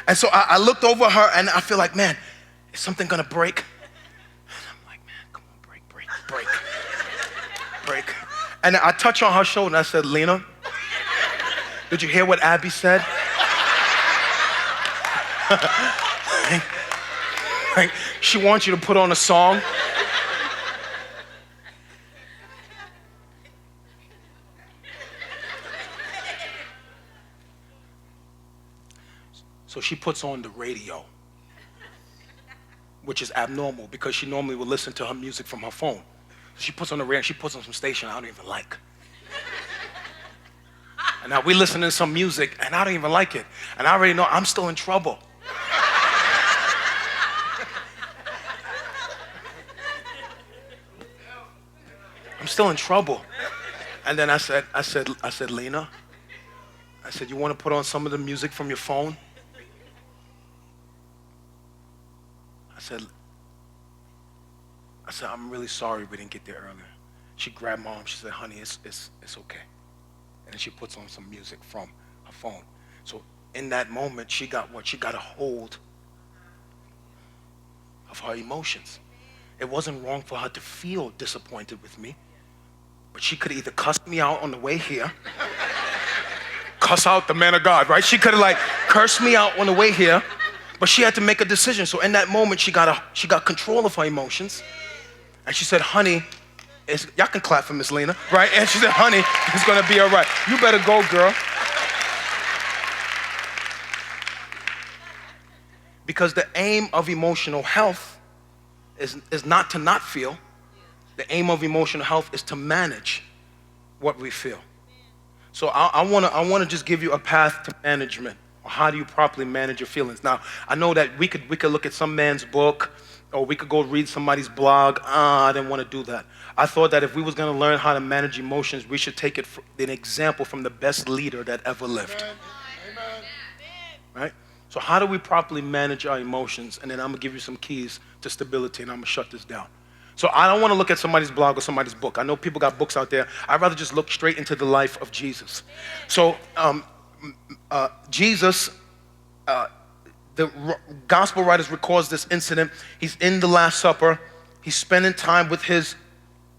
And so I looked over her and I feel like, man, is something gonna break? And I'm like, man, come on, break. And I touched on her shoulder and I said, Lena, did you hear what Abby said? She wants you to put on a song. So she puts on the radio, which is abnormal because she normally would listen to her music from her phone. So she puts on the radio, she puts on some station I don't even like. And now we listen to some music and I don't even like it. And I already know I'm still in trouble. I'm still in trouble. And then I said, Lena, I said, you want to put on some of the music from your phone? I said, I'm really sorry we didn't get there earlier. She grabbed Mom, she said, honey, it's okay. And then she puts on some music from her phone. So in that moment, she got what? She got a hold of her emotions. It wasn't wrong for her to feel disappointed with me, but she could either cuss me out on the way here, cuss out the man of God, right? She could have like cursed me out on the way here, but she had to make a decision. So in that moment, she got control of her emotions, and she said, honey, y'all can clap for Miss Lena, right? And she said, honey, it's gonna be all right. You better go, girl. Because the aim of emotional health is not to not feel. The aim of emotional health is to manage what we feel. So I wanna just give you a path to management. Or how do you properly manage your feelings? Now, I know that we could look at some man's book, or we could go read somebody's blog. I didn't want to do that. I thought that if we was going to learn how to manage emotions, we should take an example from the best leader that ever lived. Amen. Right? So how do we properly manage our emotions? And then I'm going to give you some keys to stability, and I'm going to shut this down. So I don't want to look at somebody's blog or somebody's book. I know people got books out there. I'd rather just look straight into the life of Jesus. So Jesus, the gospel writers records this incident. He's in the Last Supper. He's spending time with his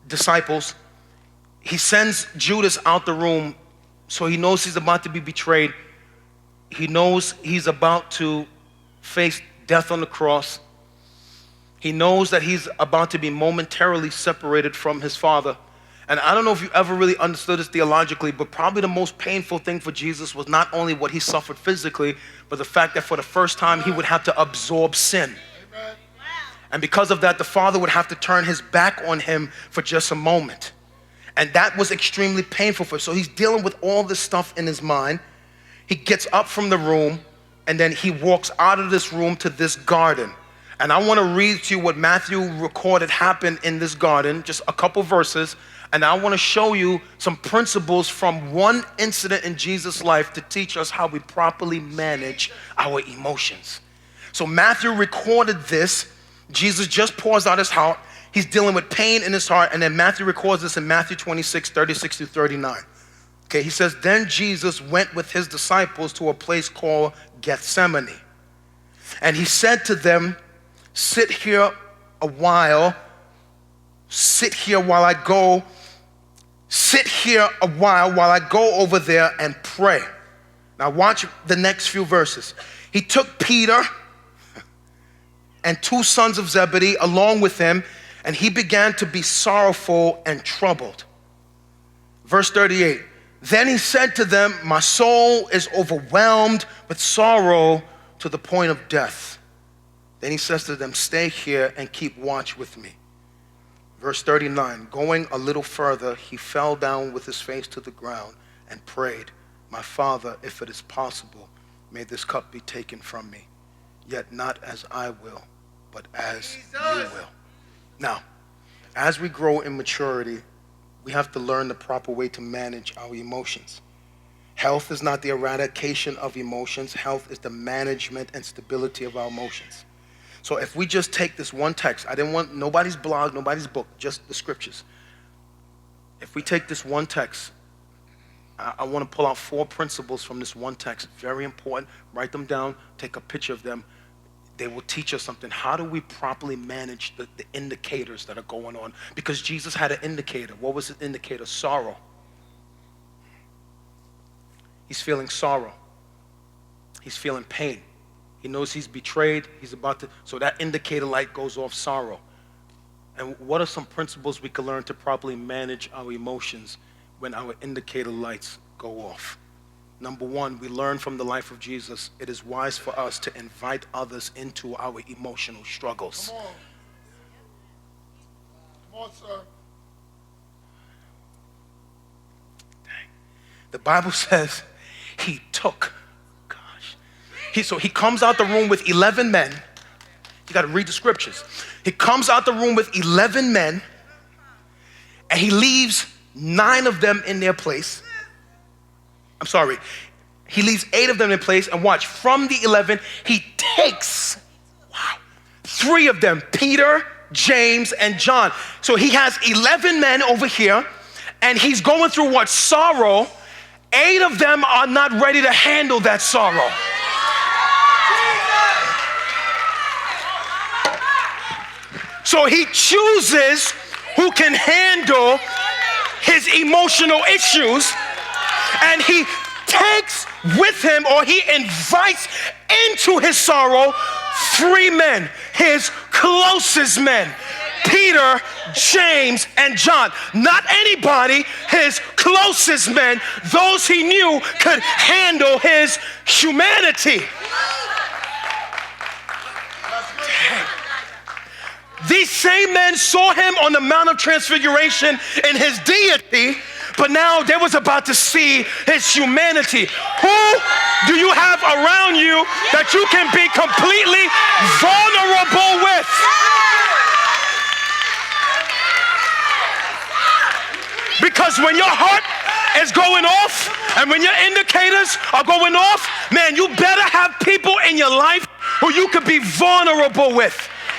disciples. He sends Judas out the room, so he knows he's about to be betrayed. He knows he's about to face death on the cross. He knows that he's about to be momentarily separated from his Father. And I don't know if you ever really understood this theologically, but probably the most painful thing for Jesus was not only what he suffered physically, but the fact that for the first time he would have to absorb sin. Amen. And because of that, the Father would have to turn his back on him for just a moment. And that was extremely painful for him. So he's dealing with all this stuff in his mind. He gets up from the room, and then he walks out of this room to this garden. And I want to read to you what Matthew recorded happened in this garden, just a couple verses. And I want to show you some principles from one incident in Jesus' life to teach us how we properly manage our emotions. So Matthew recorded this. Jesus just pours out his heart. He's dealing with pain in his heart. And then Matthew records this in Matthew 26, 36 through 39. Okay, he says, then Jesus went with his disciples to a place called Gethsemane. And he said to them, sit here a while. Sit here while I go over there and pray. Now watch the next few verses. He took Peter and two sons of Zebedee along with him, and he began to be sorrowful and troubled. Verse 38, then he said to them, my soul is overwhelmed with sorrow to the point of death. Then he says to them, stay here and keep watch with me. Verse 39, going a little further, he fell down with his face to the ground and prayed, my Father, if it is possible, may this cup be taken from me. Yet not as I will, but as you will. Now, as we grow in maturity, we have to learn the proper way to manage our emotions. Health is not the eradication of emotions. Health is the management and stability of our emotions. So if we just take this one text, I didn't want nobody's blog, nobody's book, just the scriptures. If we take this one text, I want to pull out 4 principles from this one text. Very important. Write them down. Take a picture of them. They will teach us something. How do we properly manage the indicators that are going on? Because Jesus had an indicator. What was the indicator? Sorrow. He's feeling sorrow. He's feeling pain. He knows he's betrayed. He's about to, so that indicator light goes off, sorrow. And what are some principles we can learn to properly manage our emotions when our indicator lights go off? Number 1, we learn from the life of Jesus. It is wise for us to invite others into our emotional struggles. Come on. Come on, sir. Dang. The Bible says he took. So he comes out the room with 11 men. You got to read the scriptures. He comes out the room with 11 men, and he leaves 9 of them in their place. I'm sorry. He leaves 8 of them in place, and watch, from the 11, he takes 3 of them, Peter, James, and John. So he has 11 men over here, and he's going through what? Sorrow. 8 of them are not ready to handle that sorrow. So he chooses who can handle his emotional issues, and he takes with him, or he invites into his sorrow 3 men, his closest men, Peter, James, and John. Not anybody, his closest men, those he knew could handle his humanity. These same men saw him on the Mount of Transfiguration in his deity, but now they was about to see his humanity. Who do you have around you that you can be completely vulnerable with? Because when your heart is going off and when your indicators are going off, man, you better have people in your life who you can be vulnerable with,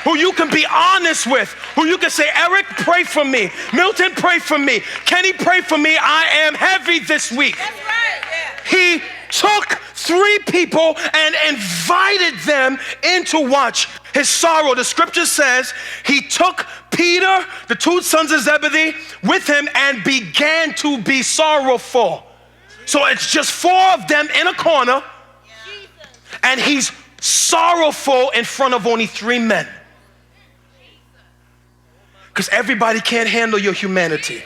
who you can be honest with, who you can say, Eric, pray for me. Milton, pray for me. Kenny, pray for me. I am heavy this week. That's right. He Yeah. took 3 people and invited them in to watch his sorrow. The scripture says he took Peter, the 2 sons of Zebedee, with him and began to be sorrowful. So it's just 4 of them in a corner, and he's sorrowful in front of only 3 men. Because everybody can't handle your humanity.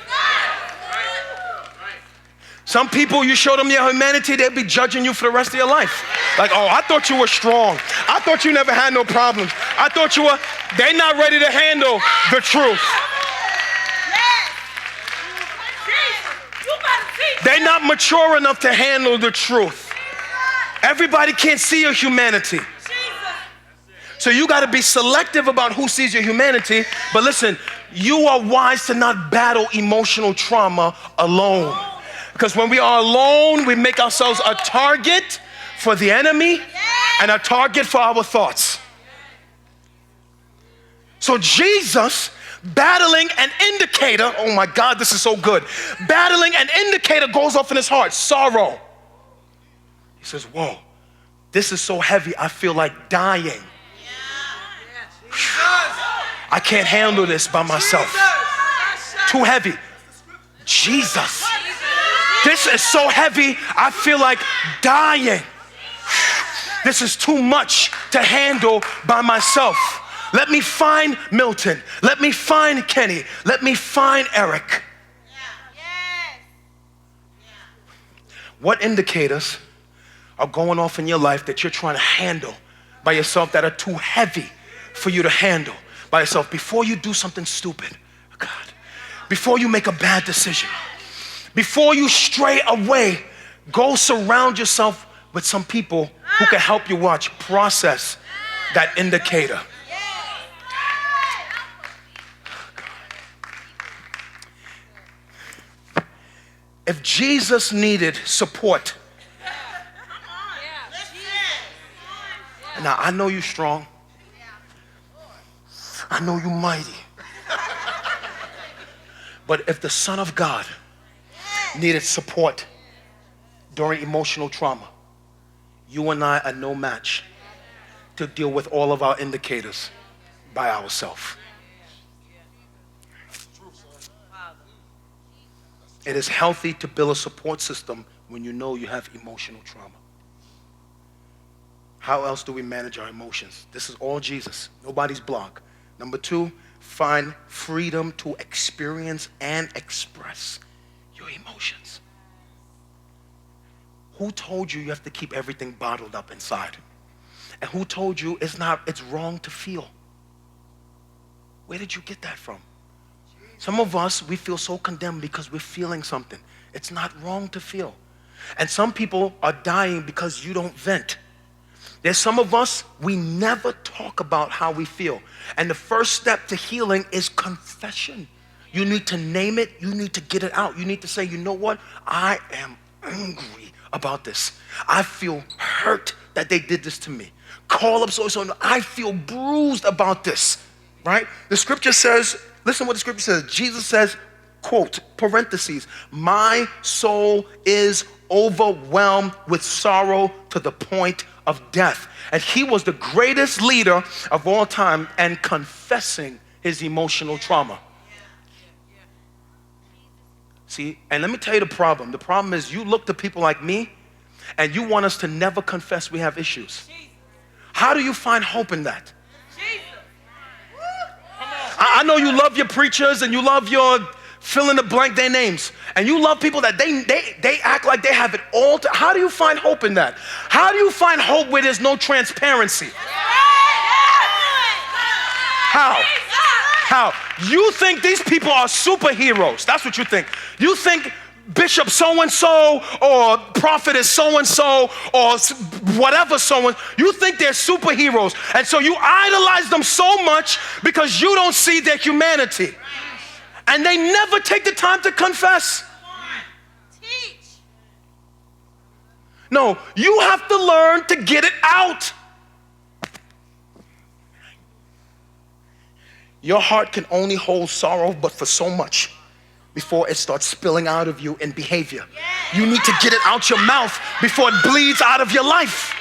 Some people, you show them your humanity, they'll be judging you for the rest of your life. Like, oh, I thought you were strong. I thought you never had no problems. I thought you were, they're not ready to handle the truth. They're not mature enough to handle the truth. Everybody can't see your humanity. So you got to be selective about who sees your humanity. But listen, you are wise to not battle emotional trauma alone. Because when we are alone, we make ourselves a target for the enemy and a target for our thoughts. So Jesus, battling an indicator, oh my God, this is so good. Battling an indicator goes off in his heart, sorrow. He says, whoa, this is so heavy, I feel like dying. I can't handle this by myself. Too heavy. Jesus. This is so heavy, I feel like dying. This is too much to handle by myself. Let me find Milton. Let me find Kenny. Let me find Eric. What indicators are going off in your life that you're trying to handle by yourself that are too heavy for you to handle by yourself? Before you do something stupid, God, before you make a bad decision, before you stray away, go surround yourself with some people who can help you process that indicator. If Jesus needed support, now I know you're strong. I know you're mighty. But if the Son of God needed support during emotional trauma, you and I are no match to deal with all of our indicators by ourselves. It is healthy to build a support system when you know you have emotional trauma. How else do we manage our emotions? This is all Jesus, nobody's blog. Number 2, find freedom to experience and express your emotions. Who told you you have to keep everything bottled up inside? And who told you it's wrong to feel? Where did you get that from? Some of us, we feel so condemned because we're feeling something. It's not wrong to feel. And some people are dying because you don't vent. There's some of us, we never talk about how we feel. And the first step to healing is confession. You need to name it. You need to get it out. You need to say, you know what? I am angry about this. I feel hurt that they did this to me. Call up so I feel bruised about this, right? The scripture says, listen what the scripture says. Jesus says, quote, parentheses, my soul is overwhelmed with sorrow to the point of death. And he was the greatest leader of all time and confessing his emotional trauma. See, and let me tell you the problem. The problem is you look to people like me and you want us to never confess we have issues. How do you find hope in that? I know you love your preachers and you love your fill in the blank their names. And you love people that they act like they have it all. How do you find hope in that? How do you find hope where there's no transparency? How? You think these people are superheroes. That's what you think. You think Bishop so-and-so or prophetess so-and-so or whatever someone, you think they're superheroes. And so you idolize them so much because you don't see their humanity. And they never take the time to confess. Teach. No, you have to learn to get it out. Your heart can only hold sorrow, but for so much before it starts spilling out of you in behavior. You need to get it out your mouth before it bleeds out of your life.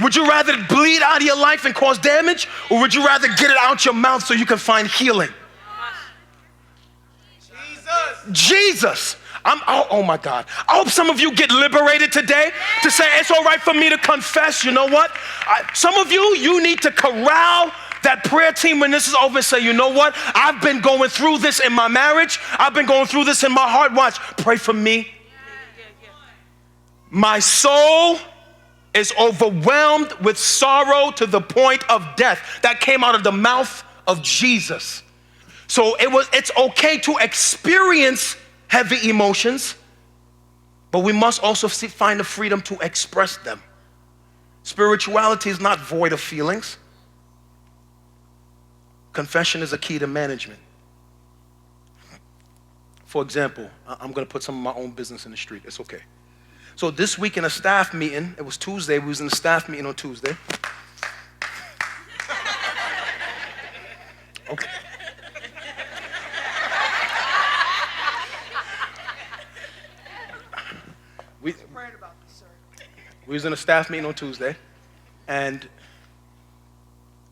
Would you rather it bleed out of your life and cause damage, or would you rather get it out your mouth so you can find healing? Jesus. Oh my God. I hope some of you get liberated today to say it's all right for me to confess. You know what? Some of you need to corral that prayer team when this is over and say, you know what? I've been going through this in my marriage. I've been going through this in my heart. Watch. Pray for me. My soul is overwhelmed with sorrow to the point of death. That came out of the mouth of Jesus. So it's okay to experience heavy emotions, but we must also find the freedom to express them. Spirituality is not void of feelings. Confession is a key to management. For example, I'm going to put some of my own business in the street. It's okay. So this week in a staff meeting, it was Tuesday, we was in a staff meeting on Tuesday. Okay. We was in a staff meeting on Tuesday, and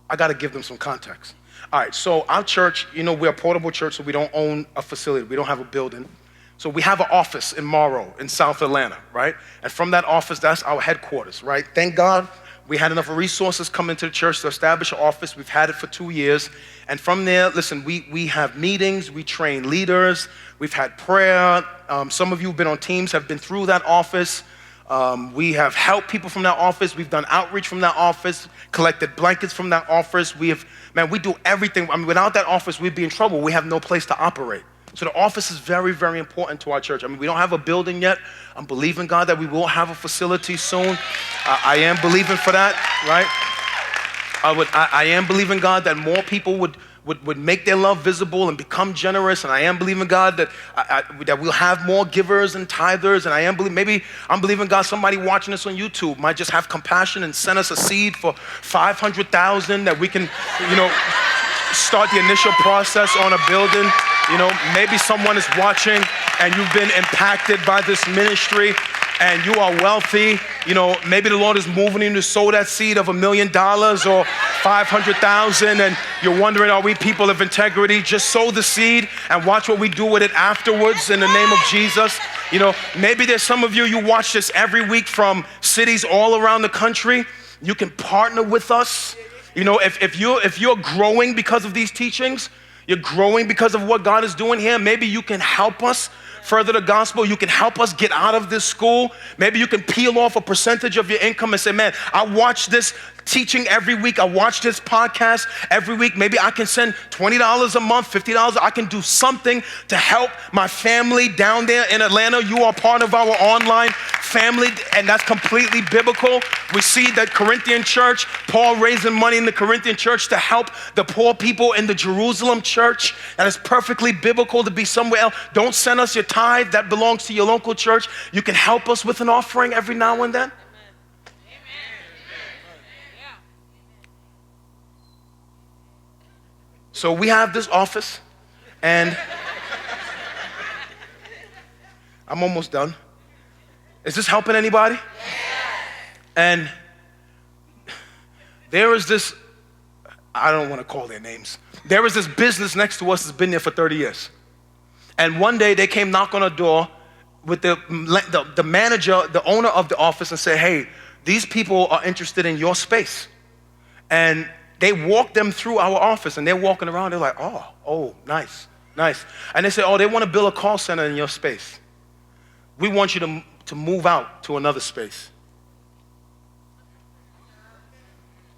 I got to give them some context. All right, so our church, we're a portable church, so we don't own a facility. We don't have a building. So we have an office in Morrow in South Atlanta, right? And from that office, that's our headquarters, right? Thank God we had enough resources come into the church to establish an office. We've had it for 2 years. And from there, listen, we have meetings, we train leaders, we've had prayer. Some of you who've been on teams have been through that office. We have helped people from that office. We've done outreach from that office, collected blankets from that office. We do everything. Without that office, we'd be in trouble. We have no place to operate. So the office is very, very important to our church. We don't have a building yet. I'm believing God that we will have a facility soon. I am believing for that, right? I am believing God that more people would make their love visible and become generous. And I am believing God that we'll have more givers and tithers. And maybe I'm believing God somebody watching this on YouTube might just have compassion and send us a seed for $500,000 that we can, start the initial process on a building. Maybe someone is watching and you've been impacted by this ministry and you are wealthy. Maybe the Lord is moving you to sow that seed of $1 million or $500,000 and you're wondering, are we people of integrity? Just sow the seed and watch what we do with it afterwards in the name of Jesus. Maybe there's some of you watch this every week from cities all around the country. You can partner with us. If you're growing because of these teachings, you're growing because of what God is doing here, maybe you can help us further the gospel. You can help us get out of this school. Maybe you can peel off a percentage of your income and say, man, I watch this teaching every week. I watch this podcast every week. Maybe I can send $20 a month, $50. I can do something to help my family down there in Atlanta. You are part of our online family, and that's completely biblical. We see that Corinthian church, Paul raising money in the Corinthian church to help the poor people in the Jerusalem church. And it's perfectly biblical to be somewhere else. Don't send us your tithe that belongs to your local church. You can help us with an offering every now and then. So we have this office, and I'm almost done. Is this helping anybody? And there is this, I don't want to call their names. There is this business next to us that's been there for 30 years. And one day they came knock on a door with the manager, the owner of the office, and said, hey, these people are interested in your space. And they walked them through our office, and they're walking around, they're like, oh, nice. And they said, oh, they want to build a call center in your space. We want you to move out to another space.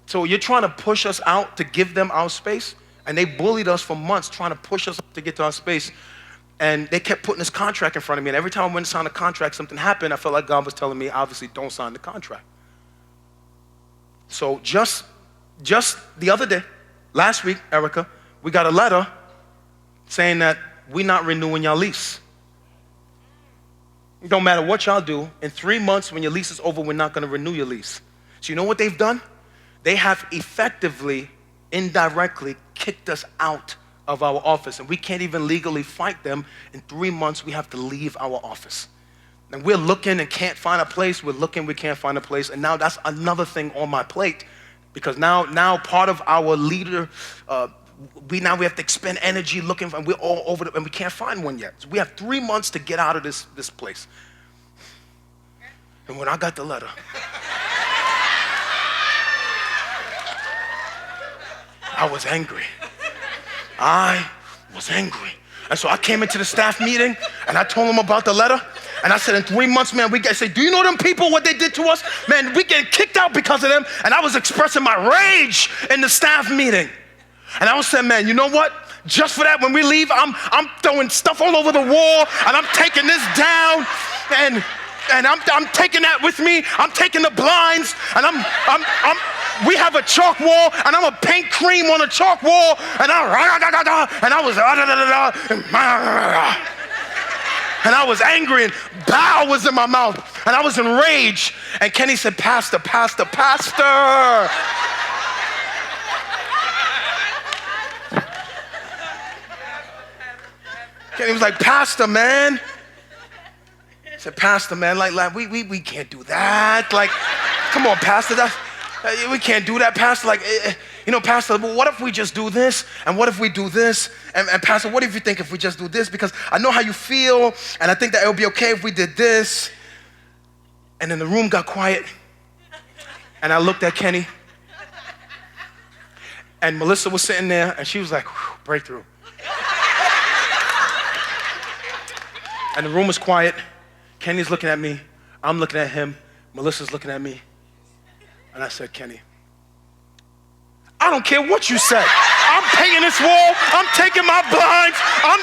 So you're trying to push us out to give them our space? And they bullied us for months trying to push us to get to our space. And they kept putting this contract in front of me. And every time I went to sign a contract, something happened. I felt like God was telling me, obviously, don't sign the contract. So just the other day, last week, Erica, we got a letter saying that we're not renewing your lease. It don't matter what y'all do. In 3 months, when your lease is over, we're not going to renew your lease. So you know what they've done? They have effectively, indirectly kicked us out of our office, and we can't even legally fight them. In 3 months, we have to leave our office. And we're looking and can't find a place. We're looking, we can't find a place. And now that's another thing on my plate, because now part of our leader, we have to expend energy looking for, and we're all over and we can't find one yet. So we have 3 months to get out of this place. And when I got the letter, I was angry. And so I came into the staff meeting and I told them about the letter. And I said, in 3 months, man, I said, do you know them people, what they did to us? Man, we get kicked out because of them. And I was expressing my rage in the staff meeting. And I was saying, man, you know what? Just for that, when we leave, I'm throwing stuff all over the wall, and I'm taking this down, and I'm taking that with me. I'm taking the blinds, and we have a chalk wall, and I'm gonna paint cream on a chalk wall, and I was angry, and bow was in my mouth, and I was enraged. And Kenny said, Pastor. Kenny was like, Pastor, man. I said, Pastor, man, like we can't do that. Like, come on, Pastor, we can't do that, Pastor. Like, Pastor, but what if we just do this? And what if we do this? And Pastor, what if you think if we just do this? Because I know how you feel, and I think that it would be okay if we did this. And then the room got quiet, and I looked at Kenny, and Melissa was sitting there, and she was like, breakthrough. And the room was quiet. Kenny's looking at me. I'm looking at him. Melissa's looking at me. And I said, Kenny, I don't care what you say. I'm painting this wall. I'm taking my blinds. I'm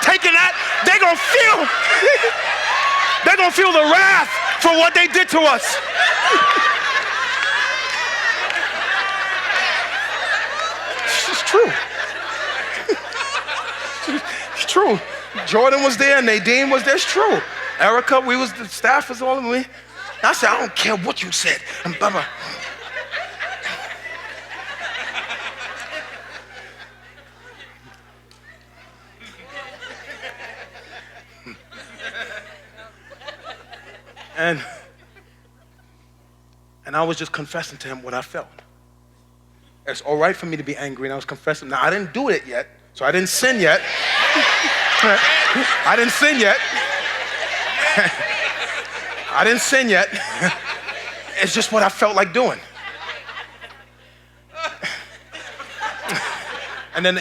taking that. They're going to feel the wrath for what they did to us. It's true. It's true. Jordan was there, Nadine was there. It's true. Erica, the staff was all of me. I said, I don't care what you said. And Bubba. And I was just confessing to him what I felt. It's all right for me to be angry, and I was confessing. Now, I didn't do it yet, so I didn't sin yet. I didn't sin yet. It's just what I felt like doing. And then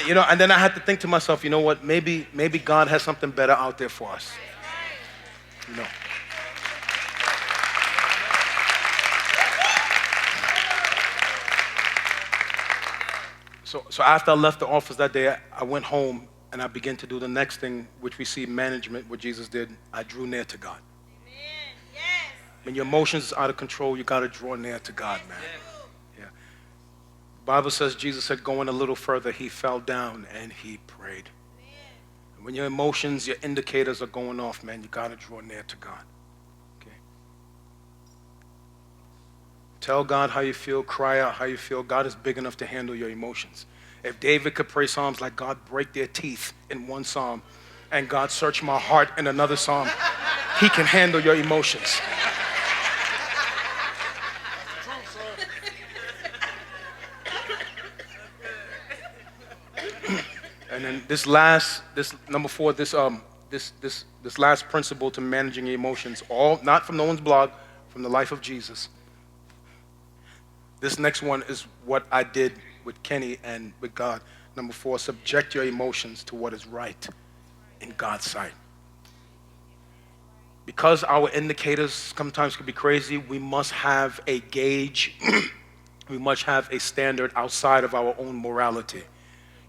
I had to think to myself, you know what? Maybe God has something better out there for us. So after I left the office that day, I went home and I began to do the next thing, which we see management, what Jesus did. I drew near to God. Amen. Yes. When your emotions are out of control, you got to draw near to God, man. Yeah. The Bible says Jesus said, going a little further, he fell down and he prayed. And when your emotions, your indicators are going off, man, you got to draw near to God. Okay. Tell God how you feel, cry out how you feel. God is big enough to handle your emotions. If David could pray psalms like God break their teeth in one psalm and God search my heart in another psalm, He can handle your emotions. And then this number 4, this last principle to managing your emotions, all not from no one's blog, from the life of Jesus. This next one is what I did with Kenny and with God. Number 4, subject your emotions to what is right in God's sight. Because our indicators sometimes can be crazy, we must have a gauge, we must have a standard outside of our own morality.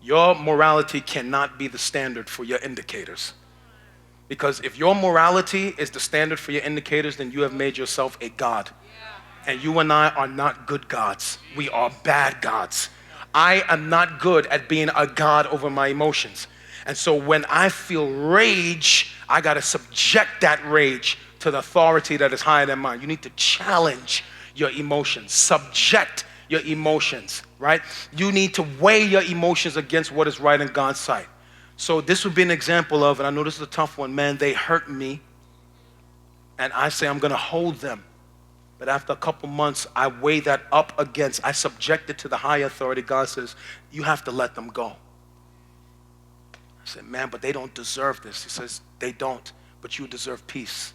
Your morality cannot be the standard for your indicators. Because if your morality is the standard for your indicators, then you have made yourself a God. And you and I are not good gods. We are bad gods. I am not good at being a God over my emotions. And so when I feel rage, I got to subject that rage to the authority that is higher than mine. You need to challenge your emotions, subject your emotions, right? You need to weigh your emotions against what is right in God's sight. So this would be an example of, and I know this is a tough one, man, they hurt me, and I say I'm going to hold them. But after a couple months, I weigh that up against, I subject it to the higher authority. God says, you have to let them go. I said, man, but they don't deserve this. He says, they don't, but you deserve peace.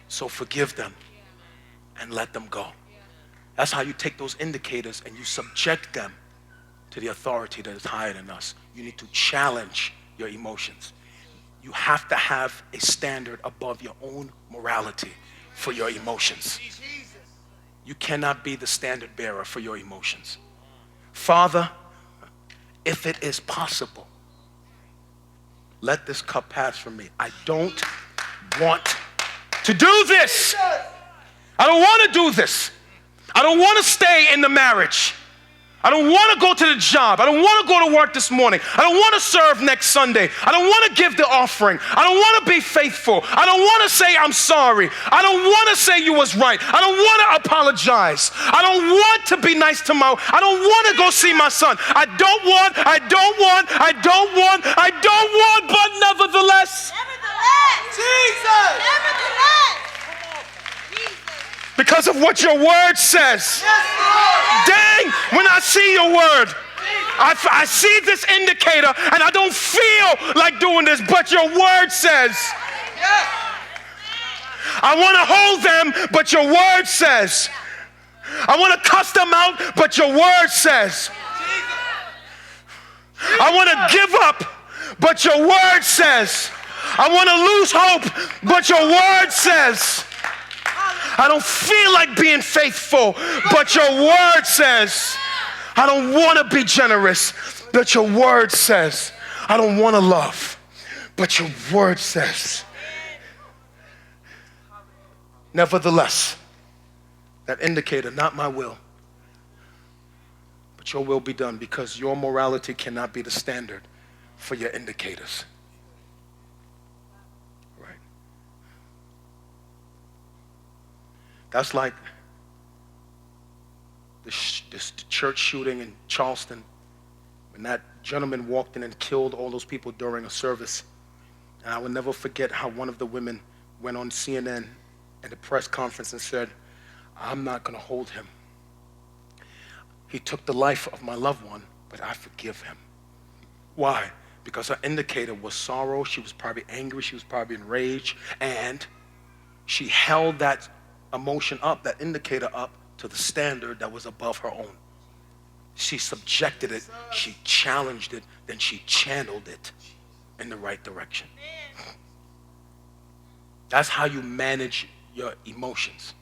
So forgive them and let them go. That's how you take those indicators and you subject them to the authority that is higher than us. You need to challenge your emotions. You have to have a standard above your own morality for your emotions. You cannot be the standard bearer for your emotions. Father, if it is possible, let this cup pass from me. I don't want to do this. I don't want to do this. I don't want to stay in the marriage. I don't want to go to the job. I don't want to go to work this morning. I don't want to serve next Sunday. I don't want to give the offering. I don't want to be faithful. I don't want to say I'm sorry. I don't want to say you was right. I don't want to apologize. I don't want to be nice to I don't want to go see my son. I don't want, but nevertheless. Jesus! Because of what your word says. Dang, when I see your word, I see this indicator and I don't feel like doing this, but your word says. I want to hold them, but your word says. I want to cuss them out, but your word says. I want to give up, but your word says. I want to lose hope, but your word says. I don't feel like being faithful, but your word says. I don't want to be generous, but your word says. I don't want to love, but your word says. Nevertheless, that indicator, not my will, but your will be done, because your morality cannot be the standard for your indicators. That's like this church shooting in Charleston, when that gentleman walked in and killed all those people during a service. And I will never forget how one of the women went on CNN at the press conference and said, I'm not going to hold him. He took the life of my loved one, but I forgive him. Why? Because her indicator was sorrow. She was probably angry. She was probably enraged. And she held that emotion up, that indicator up, to the standard that was above her own. She subjected it, she challenged it, then she channeled it in the right direction. That's how you manage your emotions.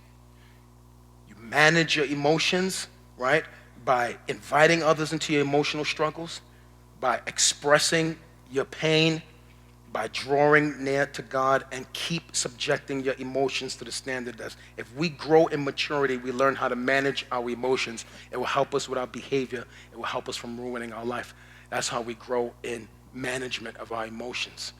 You manage your emotions, right, by inviting others into your emotional struggles, by expressing your pain, by drawing near to God, and keep subjecting your emotions to the standard. That if we grow in maturity, we learn how to manage our emotions. It will help us with our behavior. It will help us from ruining our life. That's how we grow in management of our emotions.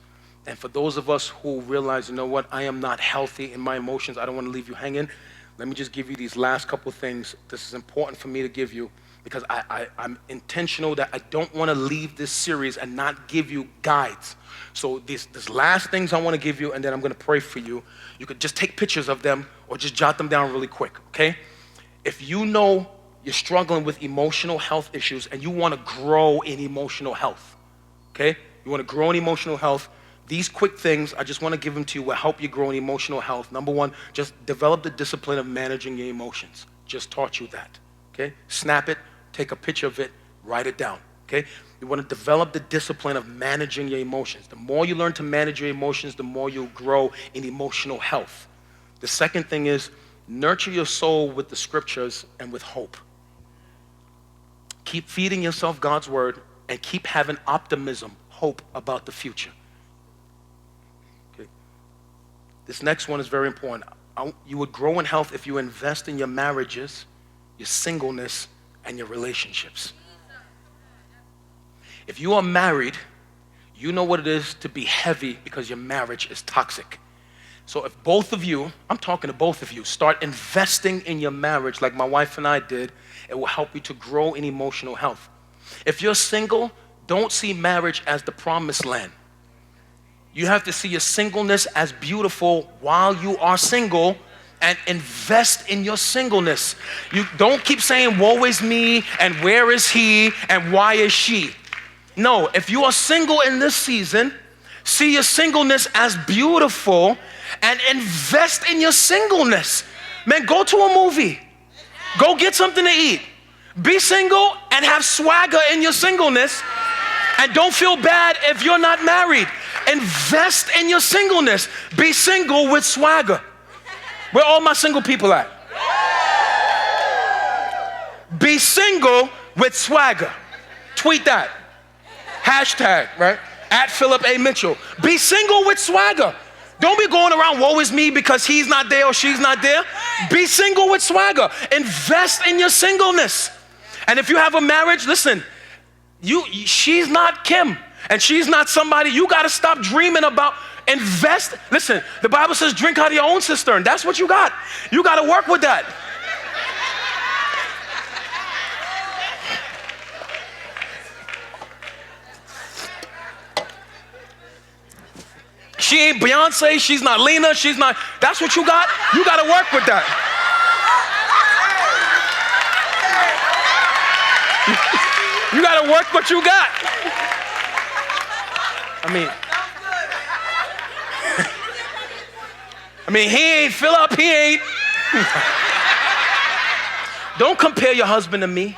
And for those of us who realize, you know what, I am not healthy in my emotions, I don't want to leave you hanging. Let me just give you these last couple things. This is important for me to give you. because I'm intentional that I don't want to leave this series and not give you guides. So these last things I want to give you, and then I'm going to pray for you. You could just take pictures of them or just jot them down really quick, okay? If you know you're struggling with emotional health issues and you want to grow in emotional health, okay? You want to grow in emotional health, these quick things, I just want to give them to you, will help you grow in emotional health. Number one, just develop the discipline of managing your emotions. Just taught you that, okay? Snap it, take a picture of it, write it down, okay? You want to develop the discipline of managing your emotions. The more you learn to manage your emotions, the more you'll grow in emotional health. The second thing is nurture your soul with the scriptures and with hope. Keep feeding yourself God's word and keep having optimism, hope about the future. Okay. This next one is very important. You would grow in health if you invest in your marriages, your singleness, and your relationships. If you are married, you know what it is to be heavy because your marriage is toxic. So if both of you, I'm talking to both of you, start investing in your marriage like my wife and I did, it will help you to grow in emotional health. If you're single, don't see marriage as the promised land. You have to see your singleness as beautiful while you are single and invest in your singleness. You don't keep saying, woe is me, and where is he, and why is she? No, if you are single in this season, see your singleness as beautiful and invest in your singleness. Man, go to a movie. Go get something to eat. Be single and have swagger in your singleness. And don't feel bad if you're not married. Invest in your singleness. Be single with swagger. Where all my single people at? Be single with swagger. Tweet that. Hashtag, right? At Philip A. Mitchell. Be single with swagger. Don't be going around, woe is me, because he's not there or she's not there. Be single with swagger. Invest in your singleness. And if you have a marriage, listen, she's not Kim and she's not somebody you got to stop dreaming about. Invest. Listen, the Bible says drink out of your own cistern. That's what you got. You got to work with that. She ain't Beyonce, she's not Lena, she's not, that's what you got? You got to work with that. You got to work what you got. I mean, he ain't Philip, he ain't. Don't compare your husband to me.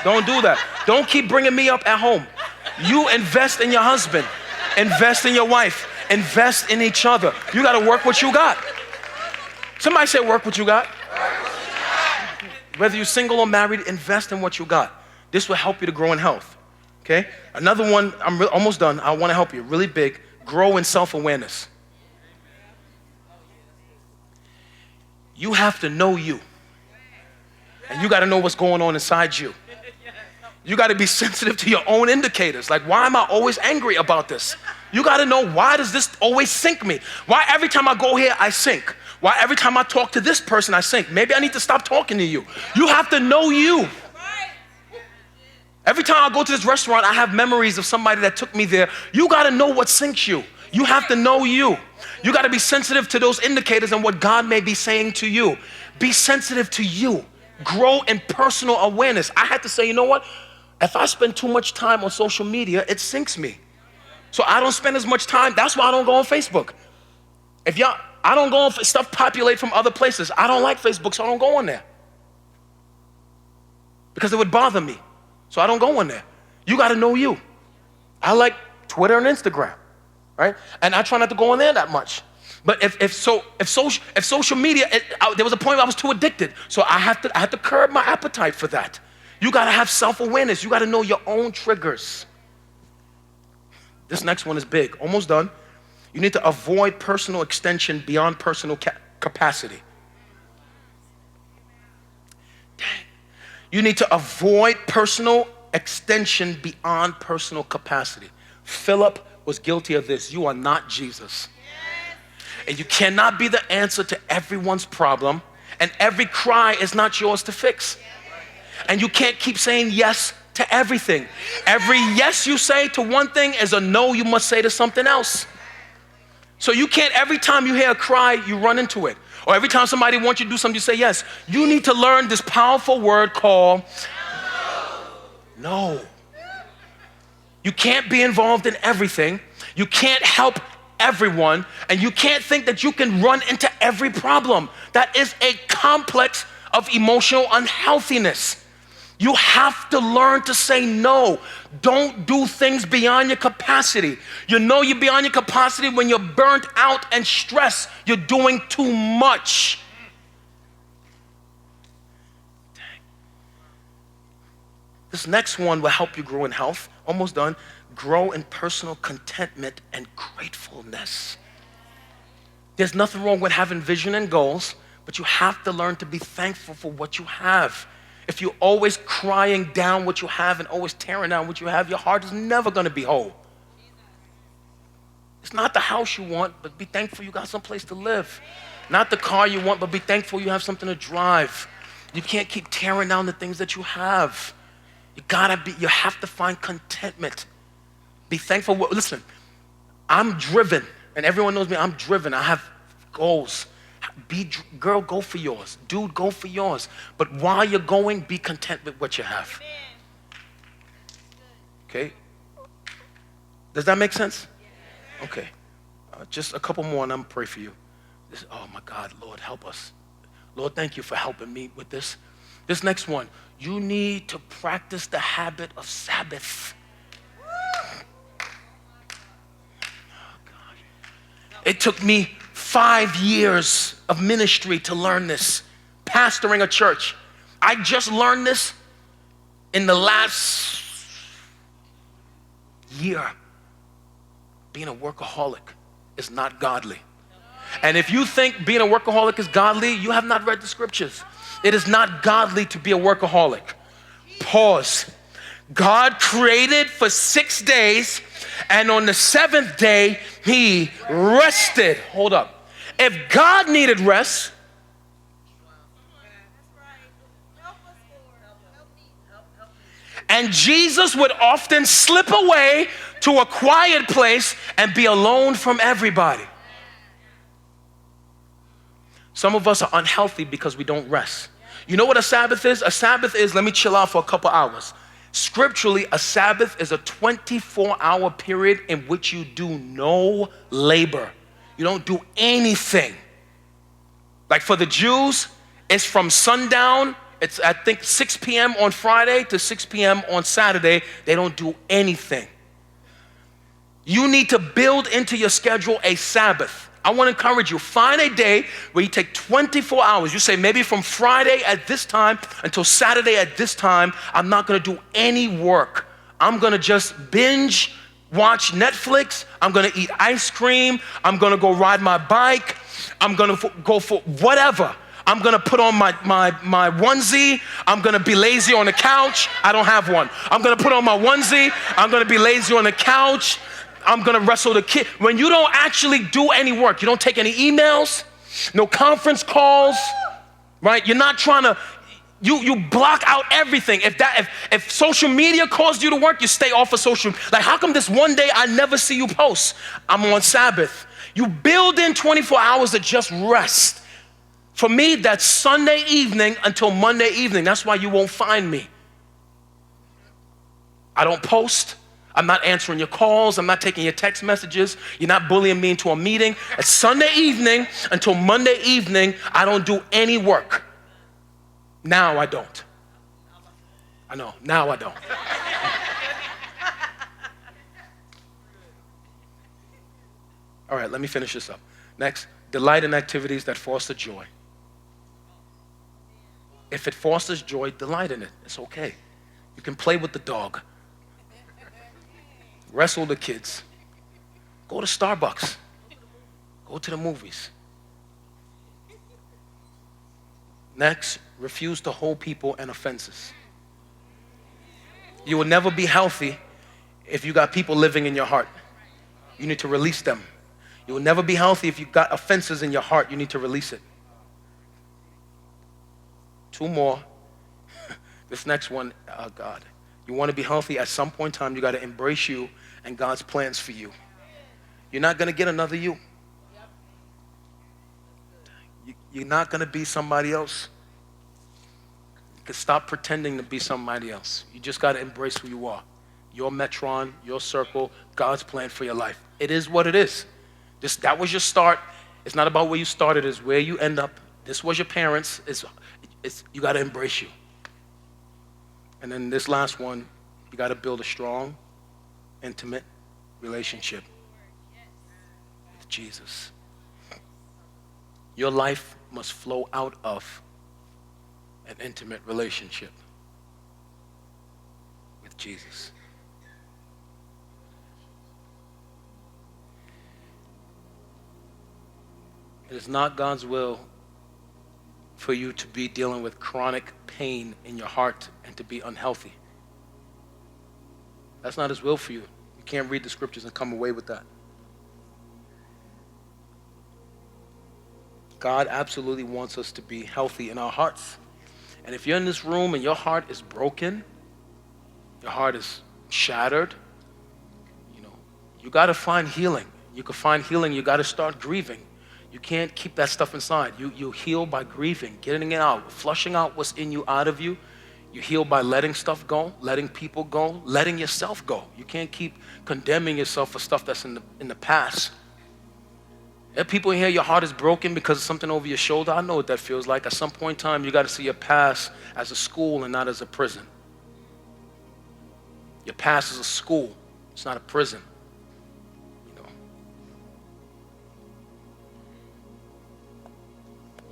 Don't do that. Don't keep bringing me up at home. You invest in your husband. Invest in your wife. Invest in each other. You got to work what you got. Somebody say work what you got. Whether you're single or married, invest in what you got. This will help you to grow in health. Okay? Another one, I'm almost done. I want to help you really big. Grow in self-awareness. You have to know you. And you got to know what's going on inside you. You got to be sensitive to your own indicators. Like, why am I always angry about this? You got to know, why does this always sink me? Why every time I go here, I sink? Why every time I talk to this person, I sink? Maybe I need to stop talking to you. You have to know you. Every time I go to this restaurant, I have memories of somebody that took me there. You got to know what sinks you. You have to know you. You got to be sensitive to those indicators and what God may be saying to you. Be sensitive to you. Grow in personal awareness. I had to say, you know what? If I spend too much time on social media, it sinks me. So I don't spend as much time. That's why I don't go on Facebook. I don't go on, stuff populate from other places. I don't like Facebook, so I don't go on there. Because it would bother me. So I don't go on there. You got to know you. I like Twitter and Instagram, right? And I try not to go on there that much. But if social media, there was a point where I was too addicted. So I had to curb my appetite for that. You got to have self-awareness. You got to know your own triggers. This next one is big. Almost done. You need to avoid personal extension beyond personal capacity. Dang. You need to avoid personal extension beyond personal capacity. Philip was guilty of this. You are not Jesus. And you cannot be the answer to everyone's problem, and every cry is not yours to fix. And you can't keep saying yes to everything. Every yes you say to one thing is a no you must say to something else. So you can't, every time you hear a cry, you run into it. Or every time somebody wants you to do something, you say yes. You need to learn this powerful word called no. You can't be involved in everything. You can't help everyone. And you can't think that you can run into every problem. That is a complex of emotional unhealthiness. You have to learn to say no. Don't do things beyond your capacity. You know you're beyond your capacity when you're burnt out and stressed. You're doing too much. Dang. This next one will help you grow in health. Almost done. Grow in personal contentment and gratefulness. There's nothing wrong with having vision and goals, but you have to learn to be thankful for what you have. If you're always crying down what you have and always tearing down what you have, your heart is never going to be whole. It's not the house you want, but be thankful you got someplace to live. Not the car you want, but be thankful you have something to drive. You can't keep tearing down the things that you have. You have to find contentment. Be thankful. Listen, I'm driven, and everyone knows me, I'm driven. I have goals. Girl, go for yours. Dude, go for yours. But while you're going, be content with what you have. Okay? Does that make sense? Okay. Just a couple more and I'm going to pray for you. Oh my God, Lord, help us. Lord, thank you for helping me with this. This next one, you need to practice the habit of Sabbath. Oh God. It took me 5 years of ministry to learn this, pastoring a church. I just learned this in the last year. Being a workaholic is not godly. And if you think being a workaholic is godly, you have not read the scriptures. It is not godly to be a workaholic. Pause. God created for 6 days, and on the 7th day, he rested. Hold up. If God needed rest, and Jesus would often slip away to a quiet place and be alone from everybody. Some of us are unhealthy because we don't rest. You know what a Sabbath is? A Sabbath is, let me chill out for a couple hours. Scripturally, a Sabbath is a 24-hour period in which you do no labor. You don't do anything. Like for the Jews, it's from sundown, it's I think 6 p.m. on Friday to 6 p.m. on Saturday. They don't do anything. You need to build into your schedule a Sabbath. I want to encourage you, find a day where you take 24 hours. You say maybe from Friday at this time until Saturday at this time, I'm not going to do any work. I'm going to just binge watch Netflix. I'm going to eat ice cream. I'm going to go ride my bike. I'm going to go for whatever. I'm going to put on my onesie. I'm going to be lazy on the couch. I don't have one. I'm going to put on my onesie. I'm going to be lazy on the couch. I'm going to wrestle the kid. When you don't actually do any work, you don't take any emails, no conference calls, right? You're not trying to, you block out everything. If social media caused you to work, you stay off of social. Like, how come this one day I never see you post? I'm on Sabbath. You build in 24 hours of just rest. For me, that's Sunday evening until Monday evening. That's why you won't find me. I don't post. I'm not answering your calls. I'm not taking your text messages. You're not bullying me into a meeting. It's Sunday evening until Monday evening. I don't do any work. Now I don't. I know, now I don't. All right, let me finish this up. Next, delight in activities that foster joy. If it fosters joy, delight in it. It's okay. You can play with the dog. Wrestle the kids. Go to Starbucks. Go to the movies. Next, refuse to hold people and offenses. You will never be healthy if you got people living in your heart. You need to release them. You will never be healthy if you got offenses in your heart. You need to release it. 2 more. This next one, God. You want to be healthy? At some point in time, you got to embrace you and God's plans for you. You're not going to get another you. You're not going to be somebody else. You can stop pretending to be somebody else. You just got to embrace who you are. Your metron, your circle, God's plan for your life. It is what it is. That was your start. It's not about where you started, it's where you end up. This was your parents. You got to embrace you. And then this last one, you got to build a strong, intimate relationship with Jesus. Your life must flow out of an intimate relationship with Jesus. It is not God's will for you to be dealing with chronic pain in your heart and to be unhealthy. That's not his will for you. You can't read the scriptures and come away with that. God absolutely wants us to be healthy in our hearts. And if you're in this room and your heart is broken, your heart is shattered, you got to find healing. You can find healing, you got to start grieving. You can't keep that stuff inside. You heal by grieving, getting it out, flushing out what's in you out of you. You heal by letting stuff go, letting people go, letting yourself go. You can't keep condemning yourself for stuff that's in the past. There are people in here, your heart is broken because of something over your shoulder. I know what that feels like. At some point in time, you got to see your past as a school and not as a prison. Your past is a school. It's not a prison.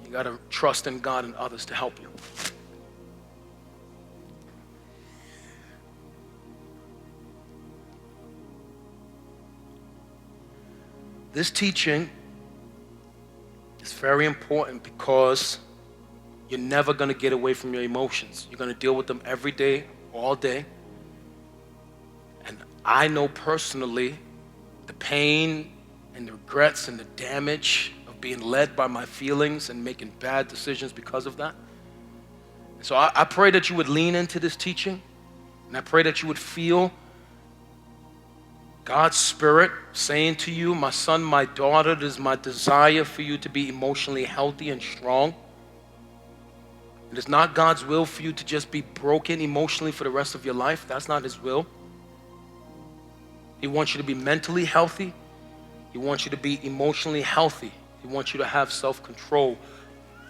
You got to trust in God and others to help you. This teaching is very important because you're never going to get away from your emotions. You're going to deal with them every day, all day. And I know personally the pain and the regrets and the damage of being led by my feelings and making bad decisions because of that. So I pray that you would lean into this teaching, and I pray that you would feel God's Spirit saying to you, my son, my daughter, it is my desire for you to be emotionally healthy and strong. It is not God's will for you to just be broken emotionally for the rest of your life. That's not his will. He wants you to be mentally healthy. He wants you to be emotionally healthy. He wants you to have self-control.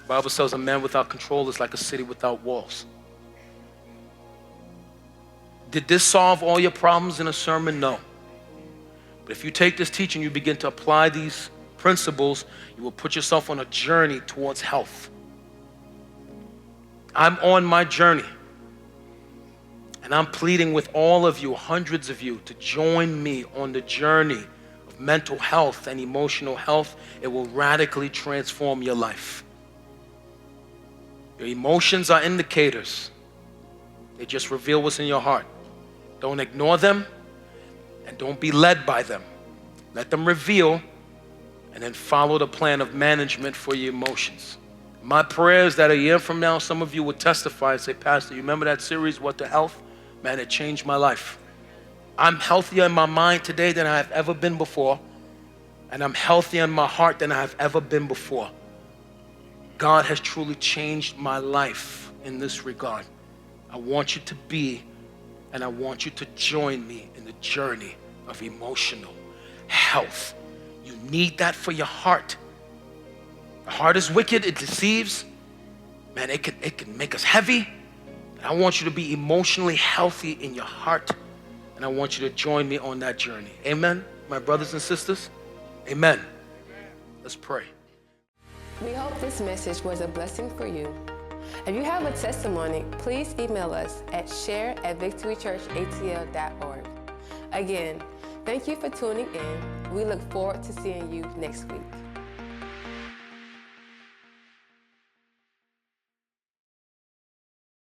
The Bible says a man without control is like a city without walls. Did this solve all your problems in a sermon? No. But if you take this teaching, you begin to apply these principles, you will put yourself on a journey towards health. I'm on my journey. And I'm pleading with all of you, hundreds of you, to join me on the journey of mental health and emotional health. It will radically transform your life. Your emotions are indicators. They just reveal what's in your heart. Don't ignore them. And don't be led by them. Let them reveal, and then follow the plan of management for your emotions. My prayer is that a year from now, some of you would testify and say, Pastor, you remember that series, What the Health? Man, it changed my life. I'm healthier in my mind today than I have ever been before, and I'm healthier in my heart than I have ever been before. God has truly changed my life in this regard. I want you to be, and I want you to join me in the journey of emotional health. You need that for your heart. The heart is wicked, it deceives. Man, it can make us heavy. I want you to be emotionally healthy in your heart, and I want you to join me on that journey. Amen, my brothers and sisters? Amen. Let's pray. We hope this message was a blessing for you. If you have a testimony, please email us at share@victorychurchatl.org. Again, thank you for tuning in. We look forward to seeing you next week.